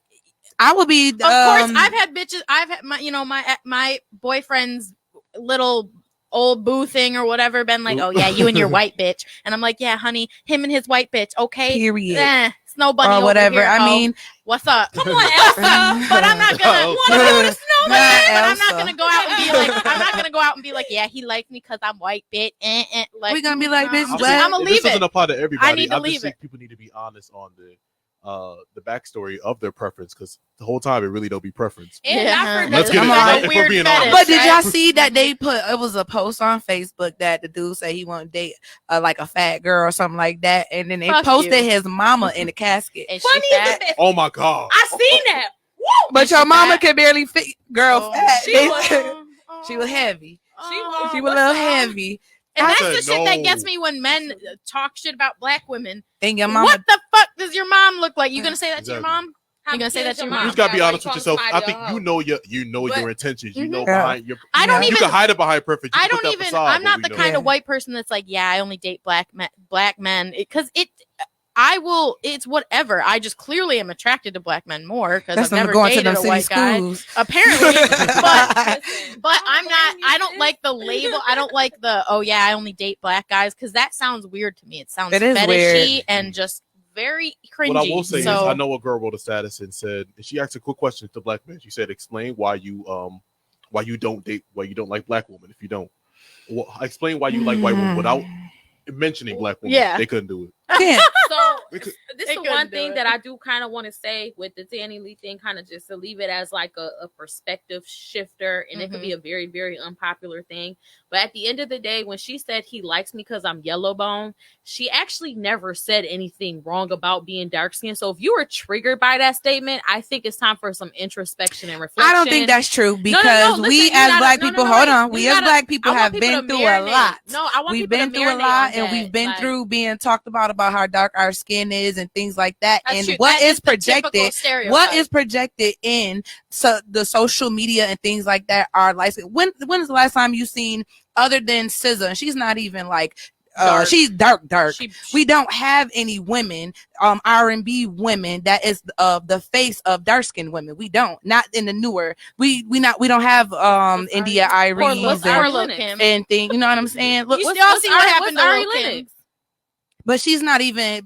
I would be. Of course, I've had bitches. I've had my boyfriend's little old boo thing or whatever been like, oh yeah, you and your white bitch, and I'm like, yeah, honey, him and his white bitch, okay, period. Snow bunny or whatever. Over here, I mean, what's up? Come on, Elsa. But I'm not gonna want to go to Snow bunny. But I'm not gonna go out and be like, I'm not gonna go out and be like, yeah, he liked me because I'm white, bitch. Like, we gonna be like, bitch, I'm gonna leave this doesn't it. apply to everybody. I need to just leave think people need to be honest on the backstory of their preference, because the whole time it really don't be preference. And not for Let's get it. Like a If we're weird being fetish, honest. But did y'all right? see that they put, it was a post on Facebook that the dude said he want to date like a fat girl or something like that, and then they Fuck posted you. his mama in the casket. And Funny she as fat. that. Oh my god! I seen that. Woo! But And your she mama fat? can barely fit. Girl, Oh, fat. she They- was- she was heavy. She was- She was a little heavy. And I that's said the shit that no. gets me when men talk shit about black women. And your mama. What the fuck does your mom look like? You gonna say that to your Exactly. mom? You gonna say that to your You mom? just gotta be Yeah, honest like with yourself. I think somebody you know your But- intentions. You Mhm. know Yeah. behind your. I don't You even. can hide it behind preference. You I can put don't that even. facade, I'm but not we the know. kind Yeah. of white person that's like, yeah, I only date black men because it. I will. It's whatever. I just clearly am attracted to black men more because That's I've them never going to dated them a city white guy. schools. Apparently, but Listen, But I'm not. blame you I for don't this. like the label. I don't like the. Oh yeah, I only date black guys because that sounds weird to me. It sounds It is fetishy weird. and just very cringy. What I will say is, so I know a girl wrote a status and said, and she asked a quick question to black men. She said, "Explain why you don't date, why you don't like black women. If you don't, well, explain why you like white women without mentioning black women." Yeah. They couldn't do it. Yeah. So They could- this They is the couldn't one do thing it. that I do kind of want to say with the DaniLeigh thing, kind of just to leave it as like a perspective shifter, and it could be a very, very unpopular thing. But at the end of the day, when she said he likes me because I'm yellow bone, she actually never said anything wrong about being dark skinned. So if you were triggered by that statement, I think it's time for some introspection and reflection. I don't think that's true no, because listen, we you as gotta- black no, people, no, hold wait. on, You we as gotta- black people I want have people been to through a marinate. lot. No, I want We've people been to through a marinate lot, on and that. we've been Like, through being talked about how dark our skin is and things like that. that's And true. what That is the typical projected, stereotype. what is projected in the social media and things like that are like. When is the last time you seen other than SZA? And she's not even like. Dark. She's dark. She- We don't have any women, R&B women that is the face of dark skinned women. We don't, not in the newer. We don't have India Iris What's Ari our Lennox? look him? and thing. You know what I'm saying? Look, You still see what happened to Ari Lil' Kim. Lennox? but she's not even,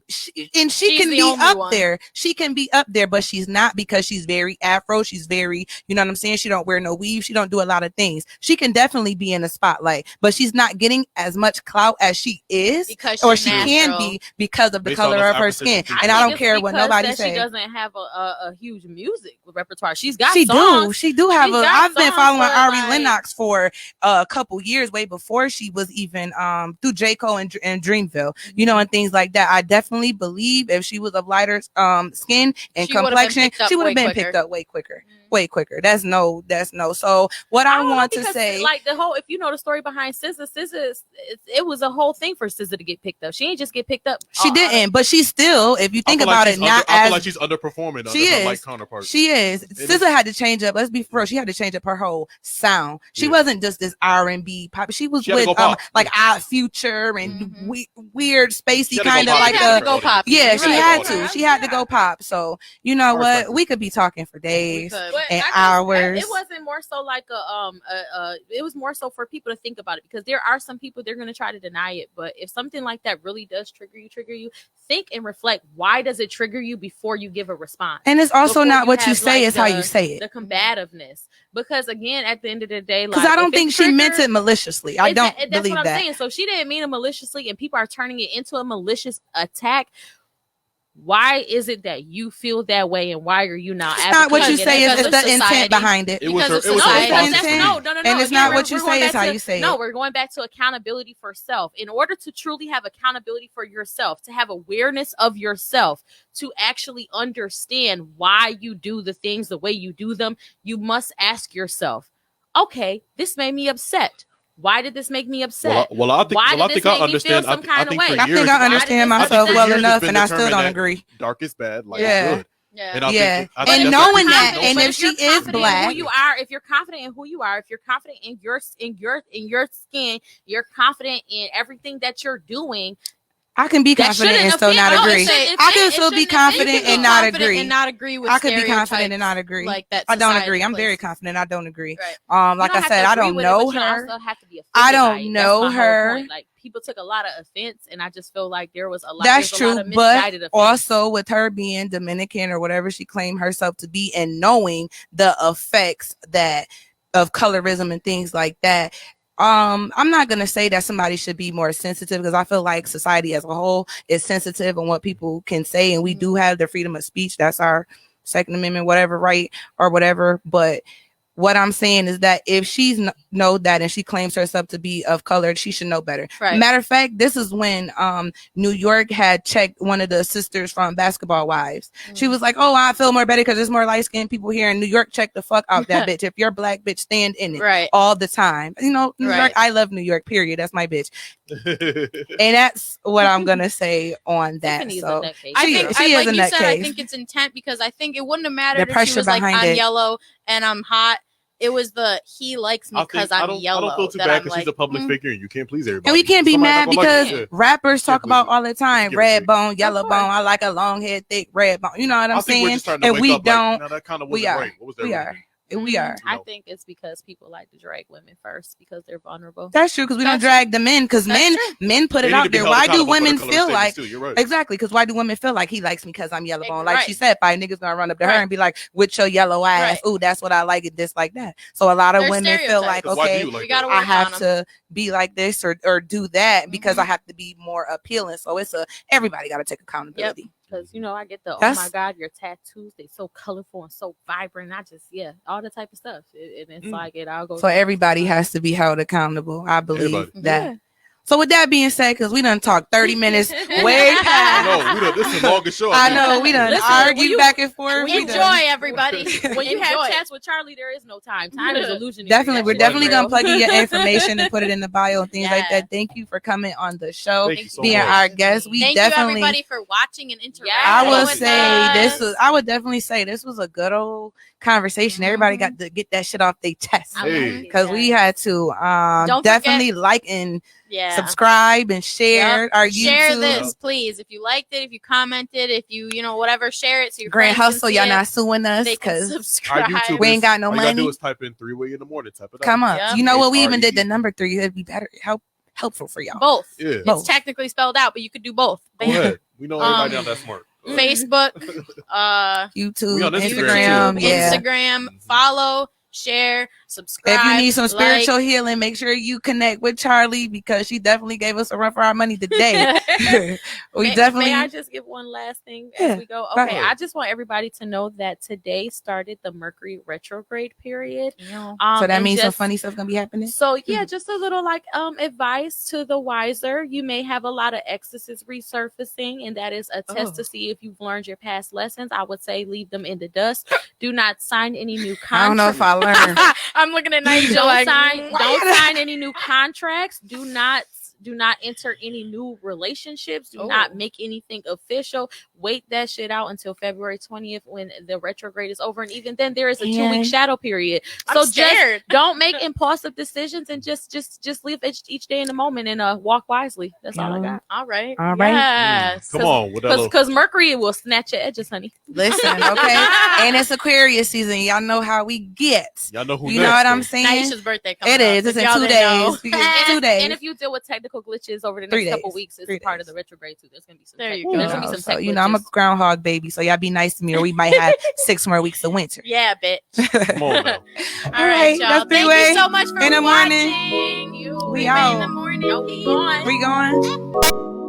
and she She's can the be only up one. there. She can be up there, but she's not because she's very Afro. She's very, you know what I'm saying? She don't wear no weave. She don't do a lot of things. She can definitely be in the spotlight, but she's not getting as much clout as she is, because or she's she can natural. be because of the Based on color us of her Afrocentric skin. people. And I think don't it's care what because nobody that says. She doesn't have a huge music repertoire. She's got She songs. She do have She's a. got I've been songs, following but, Ari like- Lennox for a couple years, way before she was even through J. Cole and Dreamville, you know, and things like that. I definitely believe if she was of lighter skin and She would've been complexion, picked up she would have way been quicker. picked up way quicker. Way quicker. That's no. So what I don't know, want to because, say, like the whole, if you know the story behind SZA, it was a whole thing for SZA to get picked up. She ain't just get picked up. she didn't, but she still, if you think I feel about like it, not I feel as like she's underperforming. She under her is. white counterpart. she is. It SZA is. had to change up. Let's be for real. She had to change up her whole sound. She Yeah. wasn't just this R&B pop. She was She had to with go pop. like Odd Future and weird spacey She had to kind go of pop. like She had a. to go pop. Yeah, You're she right. had to. She had to go pop. So you know what? Respect. We could be talking for days. could. But and I just- hours. It wasn't more so like it was more so for people to think about it, because there are some people, they're going to try to deny it. But if something like that really does trigger you, think and reflect. Why does it trigger you before you give a response? And it's also Before not you what you have, say, like, it's how the- you say The it. combativeness, because again, at the end of the day, Because like, I don't if think it she meant triggers- it maliciously. I don't That's believe what I'm that. saying. So she didn't mean it maliciously, and people are turning it into a malicious attack. Why is it that you feel that way, and why are you not? It's not what you advocating say, it? it's because the of society. intent behind it. It was Because her. of It was society. her That's- response. that's- No. And it's Again, not what you we're going say, it's back how to- you say No, it. we're going back to accountability for self. In order to truly have accountability for yourself, to have awareness of yourself, to actually understand why you do the things the way you do them, you must ask yourself, okay, this made me upset. Why did this make me upset? Well, I think Why I did think this I make me understand. feel some kind of think way? for I years, think I understand Why did- myself for well years it's enough, been and I still don't determined that agree. dark is bad, light Yeah. is good. Yeah. And I Yeah. think, I And think that's knowing what that, no and sense. if she you're is confident in black, who you are, if you're confident in who you are, if you're confident in your skin, you're confident in everything that you're doing. I can be That confident shouldn't and still offend- not no, it agree. shouldn't I can offend- still it be shouldn't offend confident you. and not Confident agree. and not agree with I could be confident and stereotypes not agree. like that. I don't society agree. I'm very places. confident. I don't agree. Right. Like You I don't said, have to I agree don't with it, know but you her. also have to be I offended don't by it. know That's my whole her. point. Like, people took a lot of offense, and I just feel like there was a lot. That's there's a lot true, of but misguided offense. also with her being Dominican or whatever she claimed herself to be, and knowing the effects that of colorism and things like that. I'm not gonna say that somebody should be more sensitive, because I feel like society as a whole is sensitive on what people can say, and we do have the freedom of speech. That's our Second Amendment, whatever, right, or whatever. But what I'm saying is that if she's know that and she claims herself to be of color, she should know better. Right. Matter of fact, this is when New York had checked one of the sisters from Basketball Wives. She was like, "Oh, I feel more better because there's more light skinned people here." In New York, check the fuck out that bitch. If you're black, bitch, stand in it Right. all the time. You know, New York. I love New York. Period. That's my bitch. And that's what I'm gonna say on that. Tiffany's So a nutcase. I think, she like is a you said, I nutcase. think it's intent, because I think it wouldn't have mattered The if she pressure was like, behind I'm it. yellow and I'm hot. It was he likes me because I'm yellow. I don't feel too that bad I'm because like, she's a public figure and you can't please everybody. And we can't be Somebody mad not gonna like because it. rappers talk believe about it. all the time, Give it red to bone, yellow course. bone. I like a long head, thick red bone. You know what I'm I think we're saying? just starting to And wake we up don't. like, no, that kind of We wasn't are. right. What was that? We really? are. We are. I think it's because people like to drag women first because they're vulnerable. That's true, because we don't That's drag the men, because That's men put They it need to out be there. held Why do accountable for the women color feel statements like too. You're right. exactly? Because why do women feel like he likes me because I'm yellow bone? Like Right. she said, five niggas gonna run up to her Right. and be like, "With your yellow ass, Right. ooh, that's what I like it, this like that." So a lot of There's women feel like, stereotypes. Why do okay, you like we gotta that? I work have on to be like this or do that because Mhm. I have to be more appealing. So it's everybody got to take accountability. Because I get the oh That's- my god, your tattoos, they so colorful and so vibrant. I just all the type of stuff. And it's like it all goes. So everybody has to be held accountable. I believe Everybody. that. Yeah. So with that being said, because we done talked 30 minutes way I past. know. This is the longest show. I know we done Listen, argued when you- back and forth. We Enjoy, done- everybody. When you Enjoy. have chats with Charlie, there is no time. Time is illusionary. Definitely, we're That shit definitely is gonna real. plug in your information and put it in the bio and things like Yeah. that. Thank you for coming on the show, Thank you so being much. our guest. We Thank definitely. you, everybody, for watching and interacting. I would with say us. I would definitely say this was a good old conversation. Everybody Mhm. got to get that shit off their chest I like Hey. it, because we yeah. had to Don't definitely like and Yeah. subscribe and share our YouTube. Share this, please. If you liked it, if you commented, if you whatever, share it so your Grand friends can Hustle, see y'all it. not suing us They can because Our subscribe. YouTube we ain't got no all you gotta money. do is type in Threeway in the morning. Type it out. Come up. Yeah. You know what? We even did the H-R-E-E. number 3. It'd be better helpful for y'all. Both. Yeah. Both. It's technically spelled out, but you could do both. Go ahead. We know everybody now that's smart. Go ahead. Facebook, YouTube, We on Instagram, Instagram, yeah. Instagram, follow, share, subscribe. If you need some spiritual like. healing, make sure you connect with Charlie because she definitely gave us a run for our money today. we May definitely. I just give one last thing Yeah, as we go? go Okay, ahead. I just want everybody to know that today started the Mercury retrograde period. Yeah. So that and means some just- funny stuff gonna be happening. So yeah, just a little advice to the wiser. You may have a lot of exes resurfacing, and that is a test to see if you've learned your past lessons. I would say leave them in the dust. Do not sign any new contracts. I don't know if I learned. I'm looking at Nigel Don't like, don't sign any new contracts. Do not enter any new relationships. Do not make anything official. Wait that shit out until February 20th when the retrograde is over, and even then there is a 2-week shadow period. So I'm scared. just don't make impulsive decisions and just live each day in the moment and walk wisely. That's all I got. All right. All right. Yes. Come on with that little. Because Mercury will snatch your edges, honey. Listen, okay, and it's Aquarius season. Y'all know how we get. Y'all know who You next, know what I'm though. saying? Naisha's birthday coming It up, is. if It's in y'all 2 didn't know. days. Because 2 days. And if you deal with technical glitches over the 3 next couple days. weeks, it's 3 part of days. the retrograde too. There's gonna be some. There you You go. There's gonna know, be some so tech you know I'm a glitches. groundhog baby, so y'all be nice to me, or we might have 6 more weeks of winter. Yeah, bitch. Come on now. All All right, right, y'all. that's Thank Threeway you so much for in the morning. watching. We Threeway out. in the morning. Oh, keep going. We going?